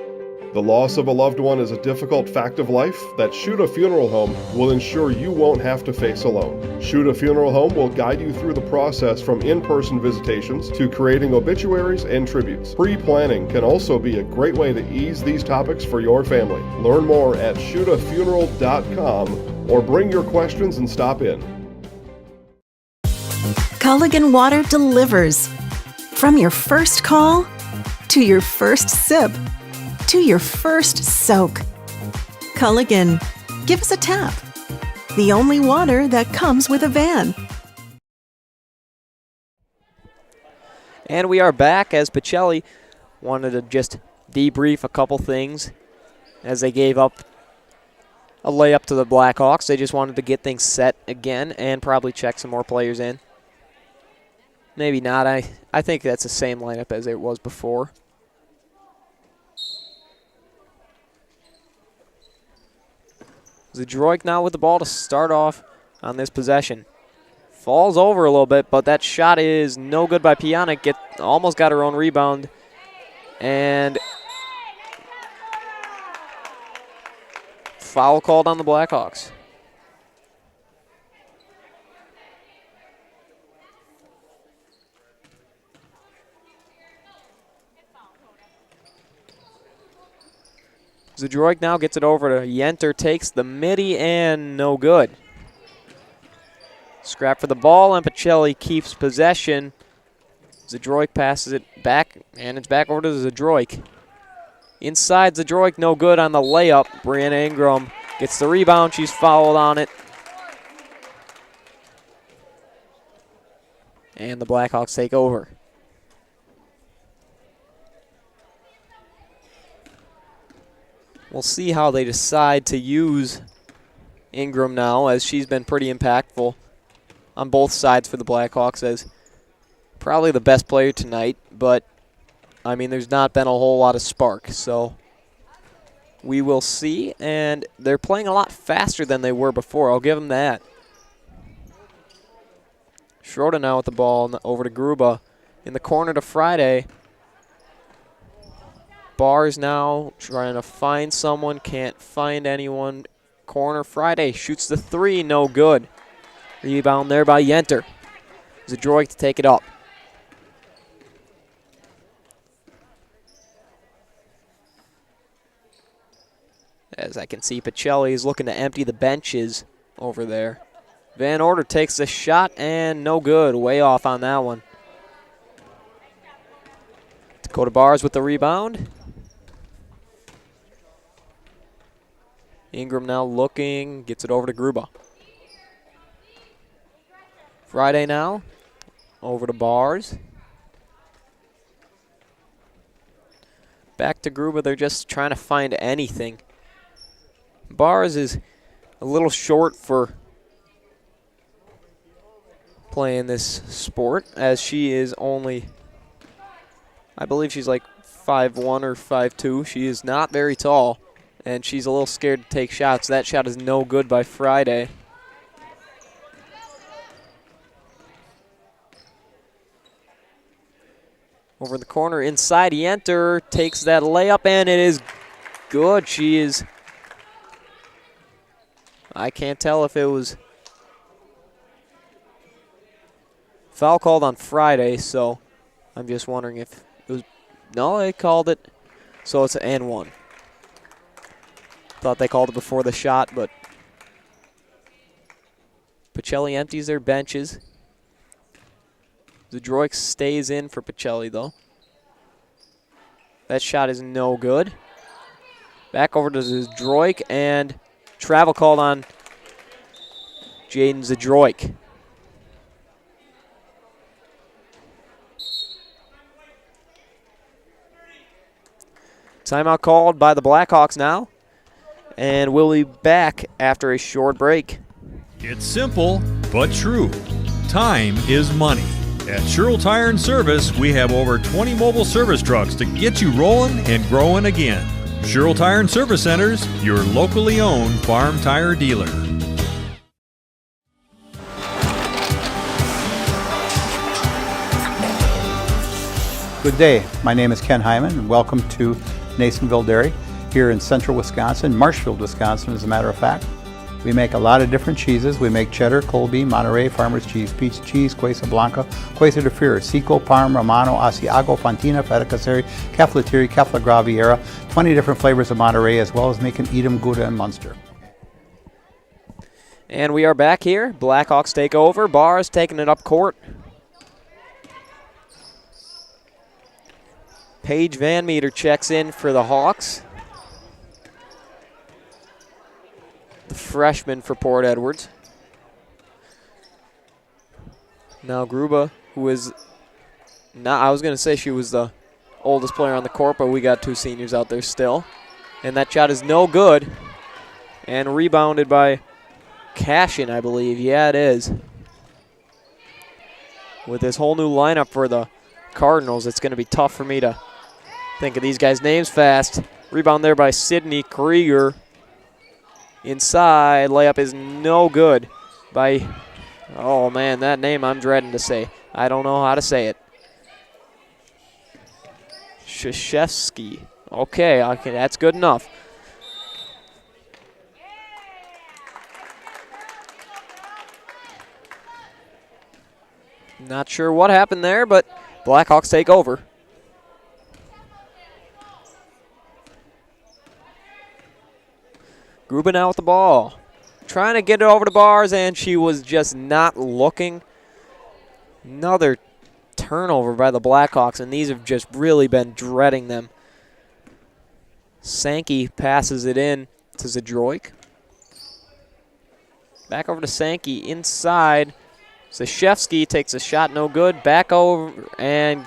The loss of a loved one is a difficult fact of life that Shuda Funeral Home will ensure you won't have to face alone. Shuda Funeral Home will guide you through the process from in-person visitations to creating obituaries and tributes. Pre-planning can also be a great way to ease these topics for your family. Learn more at shudafuneral.com or bring your questions and stop in. Culligan Water delivers. From your first call to your first sip to your first soak. Culligan, give us a tap. The only water that comes with a van. And we are back as Pacelli wanted to just debrief a couple things as they gave up a layup to the Blackhawks. They just wanted to get things set again and probably check some more players in. Maybe not. I think that's the same lineup as it was before. Zadroik now with the ball to start off on this possession. Falls over a little bit, but that shot is no good by Pionik. Almost got her own rebound. And foul called on the Blackhawks. Zadroik now gets it over to Yenter, takes the midi, and no good. Scrap for the ball, and Pacelli keeps possession. Zadroik passes it back, and it's back over to Zadroik. Inside, Zadroik no good on the layup. Brianna Ingram gets the rebound. She's fouled on it. And the Blackhawks take over. We'll see how they decide to use Ingram now, as she's been pretty impactful on both sides for the Blackhawks, as probably the best player tonight, but I mean, there's not been a whole lot of spark, so we will see. And they're playing a lot faster than they were before. I'll give them that. Schroeder now with the ball over to Gruba. In the corner to Friday. Bars now trying to find someone. Can't find anyone. Corner Friday shoots the three. No good. Rebound there by Yenter. Zadroik to take it up. As I can see, Pacelli is looking to empty the benches over there. Van Order takes the shot, and no good. Way off on that one. Dakota Bars with the rebound. Ingram now looking, gets it over to Gruba. Friday now, over to Bars. Back to Gruba, they're just trying to find anything. Bars is a little short for playing this sport, as she is only, I believe she's like 5'1" or 5'2". She is not very tall, and she's a little scared to take shots. That shot is no good by Friday. Over in the corner, inside, Yenter takes that layup, and it is good. She is, I can't tell if it was foul called on Friday, so I'm just wondering if it was, no, they called it, so it's an and one. Thought they called it before the shot, but Pacelli empties their benches. Zadroik stays in for Pacelli, though. That shot is no good. Back over to Zadroik, and travel called on Jaden Zadroik. Timeout called by the Blackhawks now, and we'll be back after a short break. It's simple, but true. Time is money. At Sherrill Tire and Service, we have over 20 mobile service trucks to get you rolling and growing again. Sherrill Tire and Service Centers, your locally owned farm tire dealer. Good day. My name is Ken Hyman, and welcome to Nasonville Dairy here in central Wisconsin, Marshfield, Wisconsin, as a matter of fact. We make a lot of different cheeses. We make cheddar, Colby, Monterey, Farmer's Cheese, Peach Cheese, Quesa Blanca, Quesa de Fear, Seco, Parm, Romano, Asiago, Fontina, Feta Caseri, Caflateri, Cafla Graviera, 20 different flavors of Monterey, as well as making Edam, Gouda, and Munster. And we are back here. Blackhawks take over. Bars taking it up court. Paige Van Meter checks in for the Hawks. The freshman for Port Edwards. Now Gruba, who is not, I was going to say she was the oldest player on the court, but we got two seniors out there still. And that shot is no good. And rebounded by Cashin, I believe. Yeah, it is. With this whole new lineup for the Cardinals, it's going to be tough for me to think of these guys' names fast. Rebound there by Sydney Krieger. Inside, layup is no good by, oh man, that name I'm dreading to say. I don't know how to say it. Krzyzewski. Okay, that's good enough. Not sure what happened there, but Blackhawks take over. Gruba now with the ball. Trying to get it over to Bars, and she was just not looking. Another turnover by the Blackhawks, and these have just really been dreading them. Sankey passes it in to Zadroik. Back over to Sankey inside. Krzyzewski takes a shot, no good. Back over and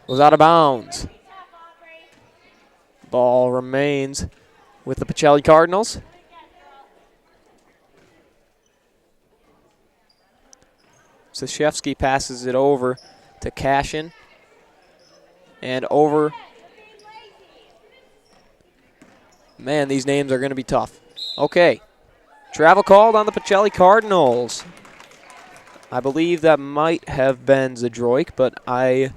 was out of bounds. Ball remains with the Pacelli Cardinals. Krzyzewski passes it over to Cashin. And over. Man, these names are going to be tough. Okay. Travel called on the Pacelli Cardinals. I believe that might have been Zadroik, but I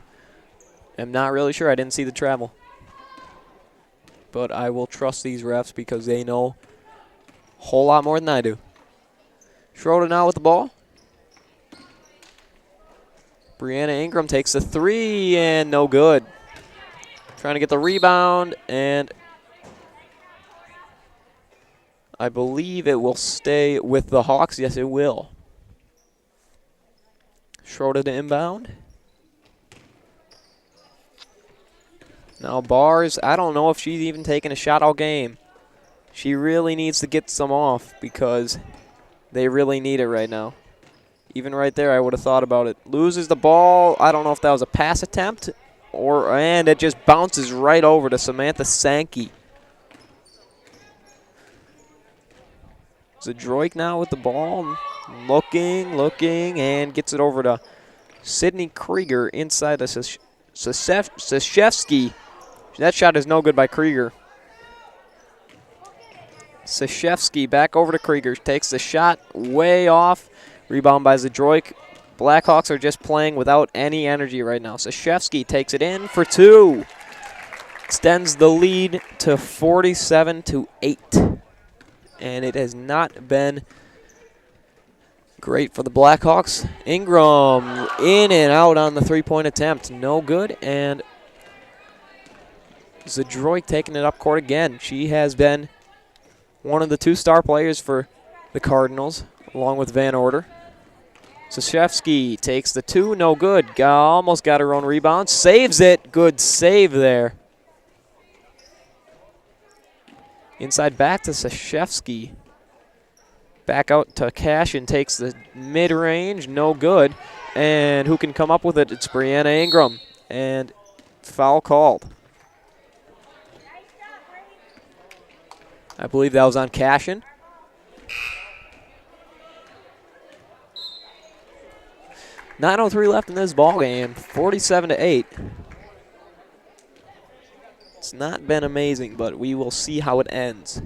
am not really sure. I didn't see the travel. But I will trust these refs because they know a whole lot more than I do. Schroeder now with the ball. Brianna Ingram takes the three and no good. Trying to get the rebound, and I believe it will stay with the Hawks. Yes, it will. Schroeder to inbound. Now Bars, I don't know if she's even taken a shot all game. She really needs to get some off because they really need it right now. Even right there, I would have thought about it. Loses the ball. I don't know if that was a pass attempt and it just bounces right over to Samantha Sankey. Zadroik now with the ball. Looking, and gets it over to Sydney Krieger inside the Krzyzewski. That shot is no good by Krieger. Krzyzewski back over to Krieger. Takes the shot way off. Rebound by Zadroik. Blackhawks are just playing without any energy right now. Krzyzewski takes it in for two. Extends the lead to 47-8. And it has not been great for the Blackhawks. Ingram in and out on the three-point attempt. No good. And Zadroik taking it up court again. She has been one of the two star players for the Cardinals, along with Van Order. Krzyzewski takes the two. No good. Almost got her own rebound. Saves it. Good save there. Inside back to Krzyzewski. Back out to Cash and takes the mid-range. No good. And who can come up with it? It's Brianna Ingram. And foul called. I believe that was on Cashin. .903 left in this ball game. 47-8. It's not been amazing, but we will see how it ends.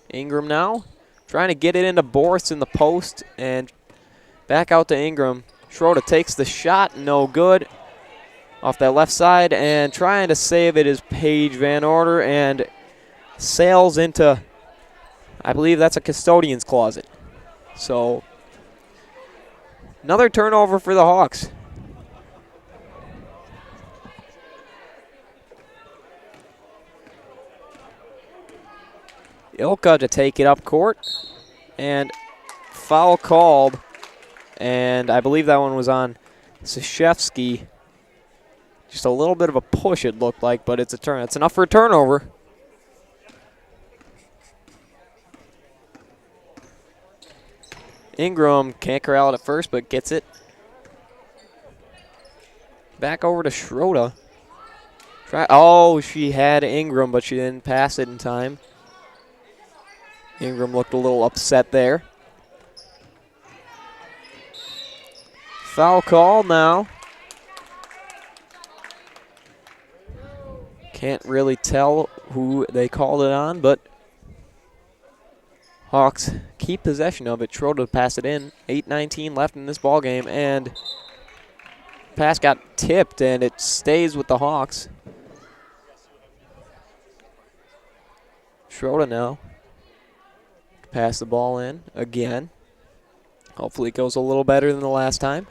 Ingram now trying to get it into Boris in the post, and Back out to Ingram. Schroeder takes the shot, no good. Off that left side, and trying to save it is Paige Van Order, and sails into, I believe that's a custodian's closet. So another turnover for the Hawks. Ilka to take it up court, and foul called, and I believe that one was on Sashevsky. Just a little bit of a push, it looked like, but it's a turn. It's enough for a turnover. Ingram can't corral it at first, but gets it. Back over to Schroeder. Oh, she had Ingram, but she didn't pass it in time. Ingram looked a little upset there. Foul call now. Can't really tell who they called it on, but Hawks keep possession of it. Schroeder pass it in. 8:19 left in this ball game, and pass got tipped, and it stays with the Hawks. Schroeder now. Pass the ball in again. Hopefully it goes a little better than the last time.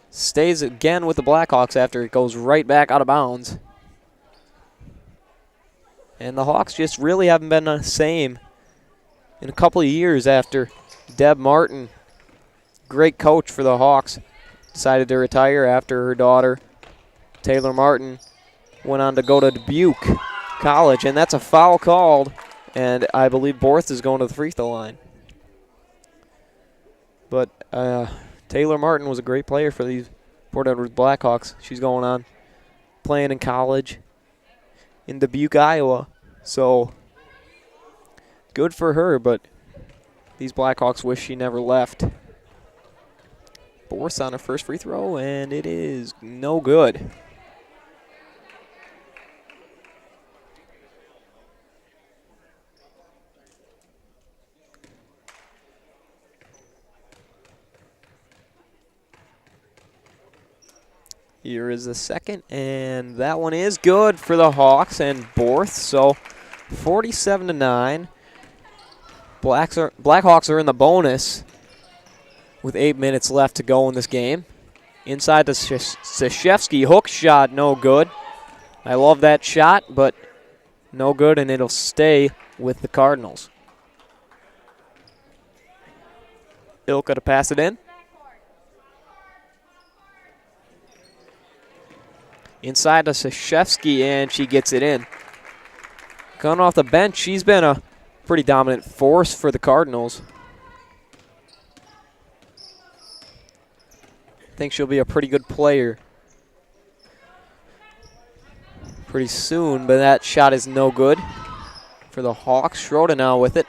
Stays again with the Blackhawks after it goes right back out of bounds. And the Hawks just really haven't been the same in a couple of years after Deb Martin, great coach for the Hawks, decided to retire after her daughter, Taylor Martin, went on to go to Dubuque College, and that's a foul called, and I believe Borth is going to the free throw line. But Taylor Martin was a great player for these Port Edwards Blackhawks. She's going on playing in college in Dubuque, Iowa. So good for her, but these Blackhawks wish she never left. Borth on her first free throw, and it is no good. Here is the second, and that one is good for the Hawks and Borth. So 47-9. Blackhawks are in the bonus with 8 minutes left to go in this game. Inside to Sashevsky, hook shot, no good. I love that shot, but no good, and it'll stay with the Cardinals. Ilka to pass it in. Inside to Sashevsky, and she gets it in. Coming off the bench, she's been a pretty dominant force for the Cardinals. I think she'll be a pretty good player pretty soon, but that shot is no good for the Hawks. Schroeder now with it.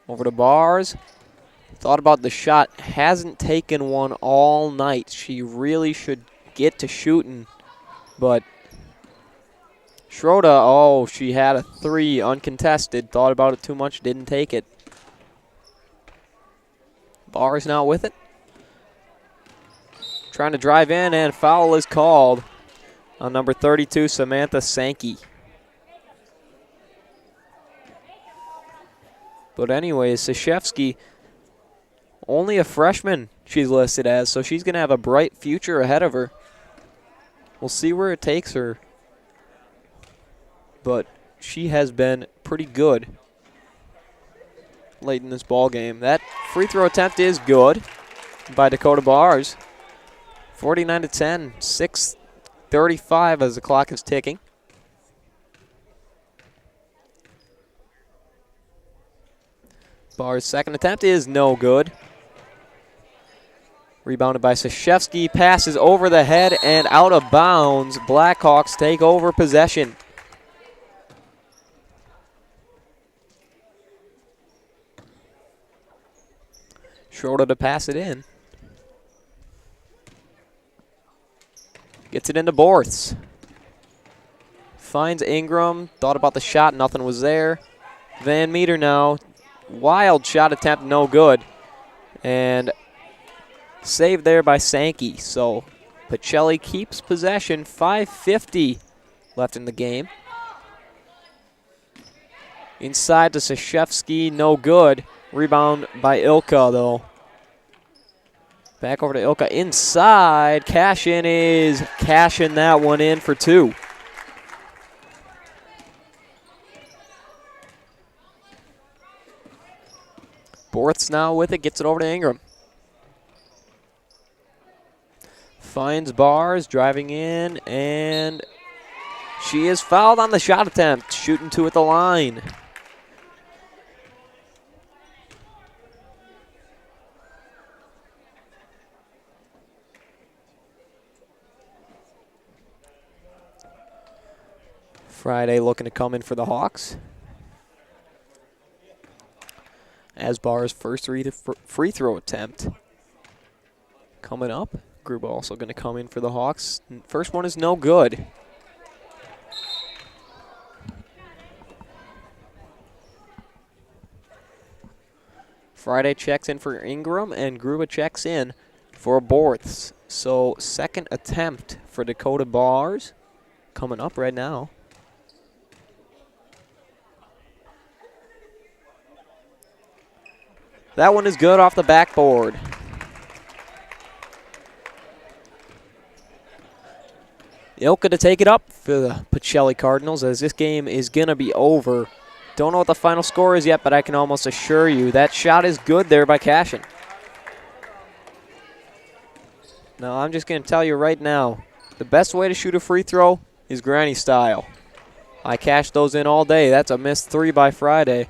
Over to Bars. Thought about the shot, hasn't taken one all night. She really should get to shooting, but Schroeder, oh, she had a three uncontested. Thought about it too much, didn't take it. Bars now with it. Trying to drive in, and foul is called on number 32, Samantha Sankey. But anyways, Sashevsky, only a freshman she's listed as, so she's going to have a bright future ahead of her. We'll see where it takes her. But she has been pretty good late in this ball game. That free throw attempt is good by Dakota Bars. 49-10, 6:35 as the clock is ticking. Bars' second attempt is no good. Rebounded by Sashevsky, passes over the head and out of bounds. Blackhawks take over possession. Schroeder to pass it in. Gets it into Borths. finds Ingram. Thought about the shot. Nothing was there. Van Meter now. Wild shot attempt. No good. And saved there by Sankey. So Pacelli keeps possession. 5:50 left in the game. Inside to Sashevsky. No good. Rebound by Ilka, though. Back over to Ilka inside. Cashin is cashing that one in for 2. Borth's now with it, gets it over to Ingram. Finds Bars, driving in, and she is fouled on the shot attempt. Shooting 2 at the line. Friday looking to come in for the Hawks. As Bar's first free throw attempt coming up. Gruba also going to come in for the Hawks. First one is no good. Friday checks in for Ingram, and Gruba checks in for Borths. So second attempt for Dakota Bars coming up right now. That one is good off the backboard. Ilka to take it up for the Pacelli Cardinals, as this game is going to be over. Don't know what the final score is yet, but I can almost assure you that shot is good there by Cashin. Now, I'm just going to tell you right now, the best way to shoot a free throw is granny style. I cashed those in all day. That's a missed 3 by Friday.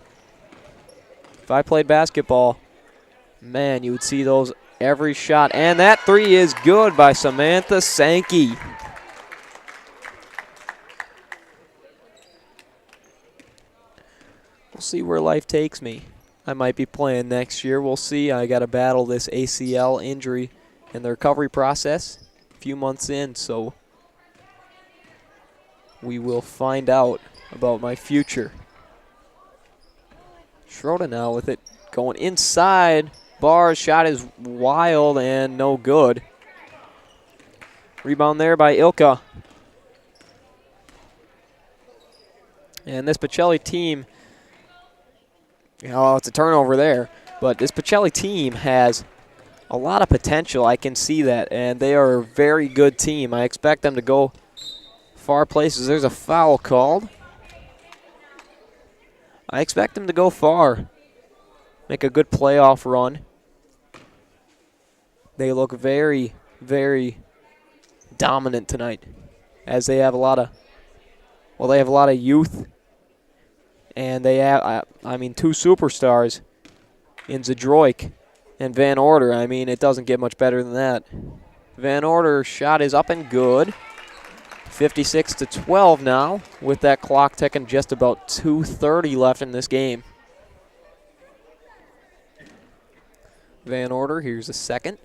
If I played basketball, man, you would see those every shot. And that 3 is good by Samantha Sankey. We'll see where life takes me. I might be playing next year. We'll see. I got to battle this ACL injury and the recovery process a few months in, so we will find out about my future. Schroeder now with it going inside. Bar's shot is wild and no good. Rebound there by Ilka. And this Pacelli team, it's a turnover there, but this Pacelli team has a lot of potential. I can see that, and they are a very good team. I expect them to go far places. There's a foul called. I expect them to go far, make a good playoff run. They look very, very dominant tonight, as they have a lot of youth, and they have, 2 superstars in Zadroik and Van Order. It doesn't get much better than that. Van Order's shot is up and good. 56-12 now, with that clock ticking just about 2:30 left in this game. Van Order, here's the second.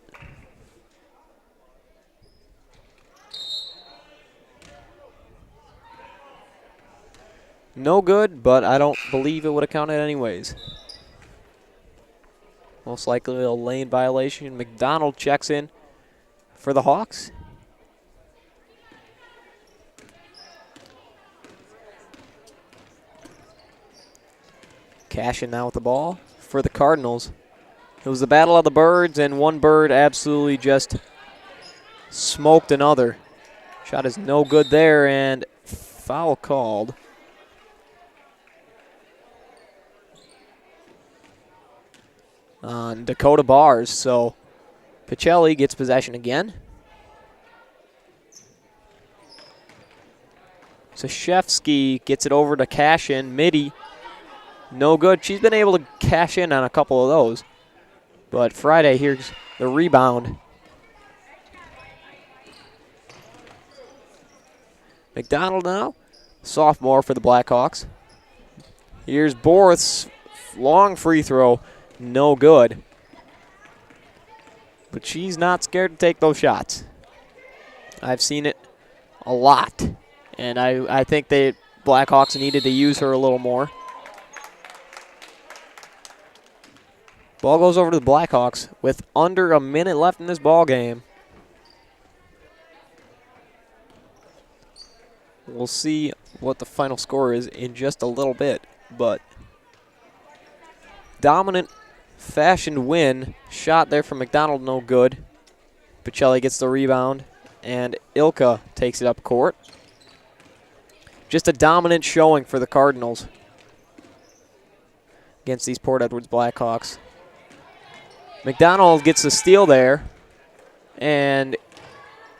No good, but I don't believe it would have counted anyways. Most likely a lane violation. McDonald checks in for the Hawks. Cashin now with the ball for the Cardinals. It was the battle of the birds, and one bird absolutely just smoked another. Shot is no good there, and foul called. On Dakota Bars, so Pacelli gets possession again. Sashevsky gets it over to Cashin. Midi, no good. She's been able to cash in on a couple of those. But Friday, here's the rebound. McDonald now, sophomore for the Blackhawks. Here's Borth's long free throw, no good. But she's not scared to take those shots. I've seen it a lot, And I think the Blackhawks needed to use her a little more. Ball goes over to the Blackhawks with under a minute left in this ball game. We'll see what the final score is in just a little bit, but dominant fashioned win. Shot there from McDonald, no good. Pacelli gets the rebound, and Ilka takes it up court. Just a dominant showing for the Cardinals against these Port Edwards Blackhawks. McDonald gets the steal there and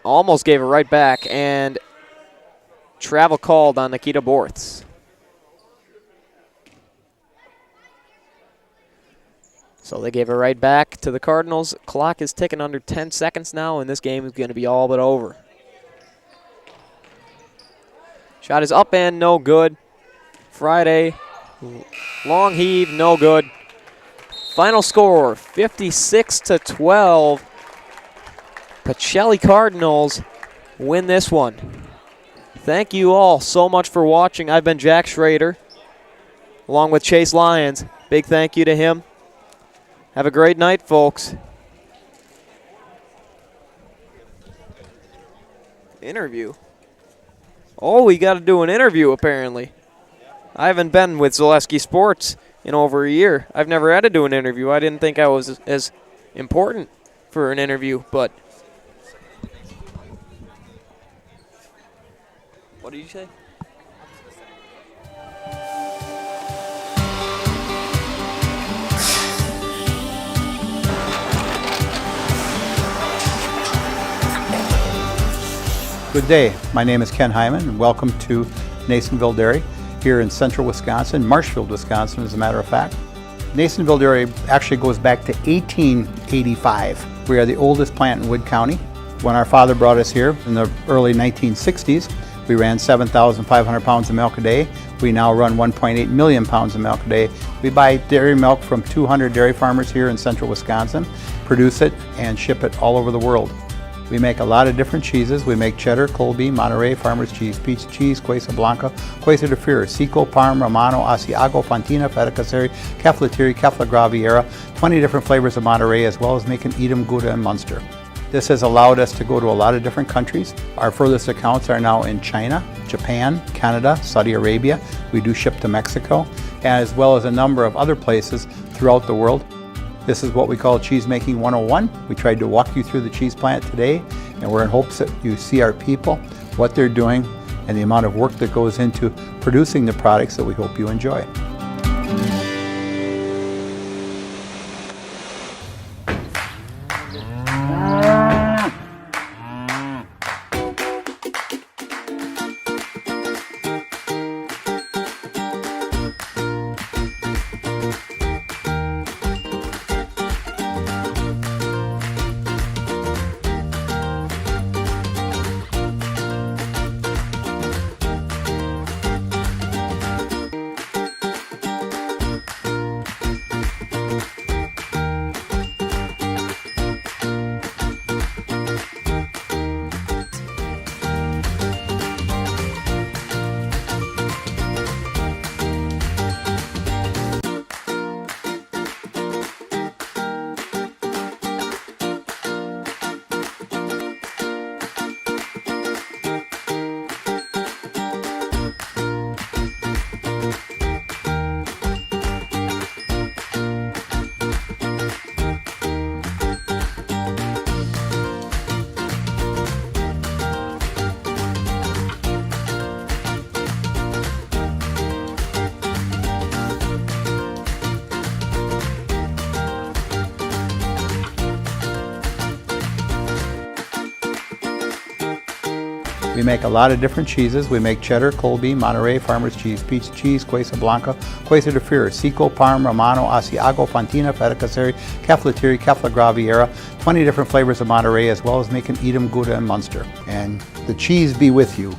almost gave it right back, and travel called on Nikita Borths. So they gave it right back to the Cardinals. Clock is ticking under 10 seconds now, and this game is going to be all but over. Shot is up and no good. Friday, long heave, no good. Final score, 56-12. Pacelli Cardinals win this one. Thank you all so much for watching. I've been Jack Schrader, along with Chase Lyons. Big thank you to him. Have a great night, folks. Interview. Oh, we got to do an interview, apparently. I haven't been with Zaleski Sports in over a year. I've never had to do an interview. I didn't think I was as important for an interview, but... What did you say? Good day. My name is Ken Hyman, and welcome to Nasonville Dairy here in central Wisconsin, Marshfield, Wisconsin, as a matter of fact. Nasonville Dairy actually goes back to 1885. We are the oldest plant in Wood County. When our father brought us here in the early 1960s, we ran 7,500 pounds of milk a day. We now run 1.8 million pounds of milk a day. We buy dairy milk from 200 dairy farmers here in central Wisconsin, produce it, and ship it all over the world. We make a lot of different cheeses. We make cheddar, Colby, Monterey, Farmer's Cheese, Peach Cheese, Quesa Blanca, Quesa de Fure, Seco, Parm, Romano, Asiago, Fontina, Feta Caseri, Cafflatiri, Caffla Graviera, 20 different flavors of Monterey, as well as making Edam, Gouda, and Munster. This has allowed us to go to a lot of different countries. Our furthest accounts are now in China, Japan, Canada, Saudi Arabia. We do ship to Mexico, as well as a number of other places throughout the world. This is what we call Cheese Making 101. We tried to walk you through the cheese plant today, and we're in hopes that you see our people, what they're doing, and the amount of work that goes into producing the products that we hope you enjoy. We make a lot of different cheeses. We make cheddar, Colby, Monterey, Farmer's Cheese, Peach Cheese, Quesa Blanca, Quesa de Fure, Seco, Parm, Romano, Asiago, Fontina, Feta Caseri, Cafflatiri, Caffla Graviera, 20 different flavors of Monterey, as well as making Edam, Gouda, and Munster. And the cheese be with you.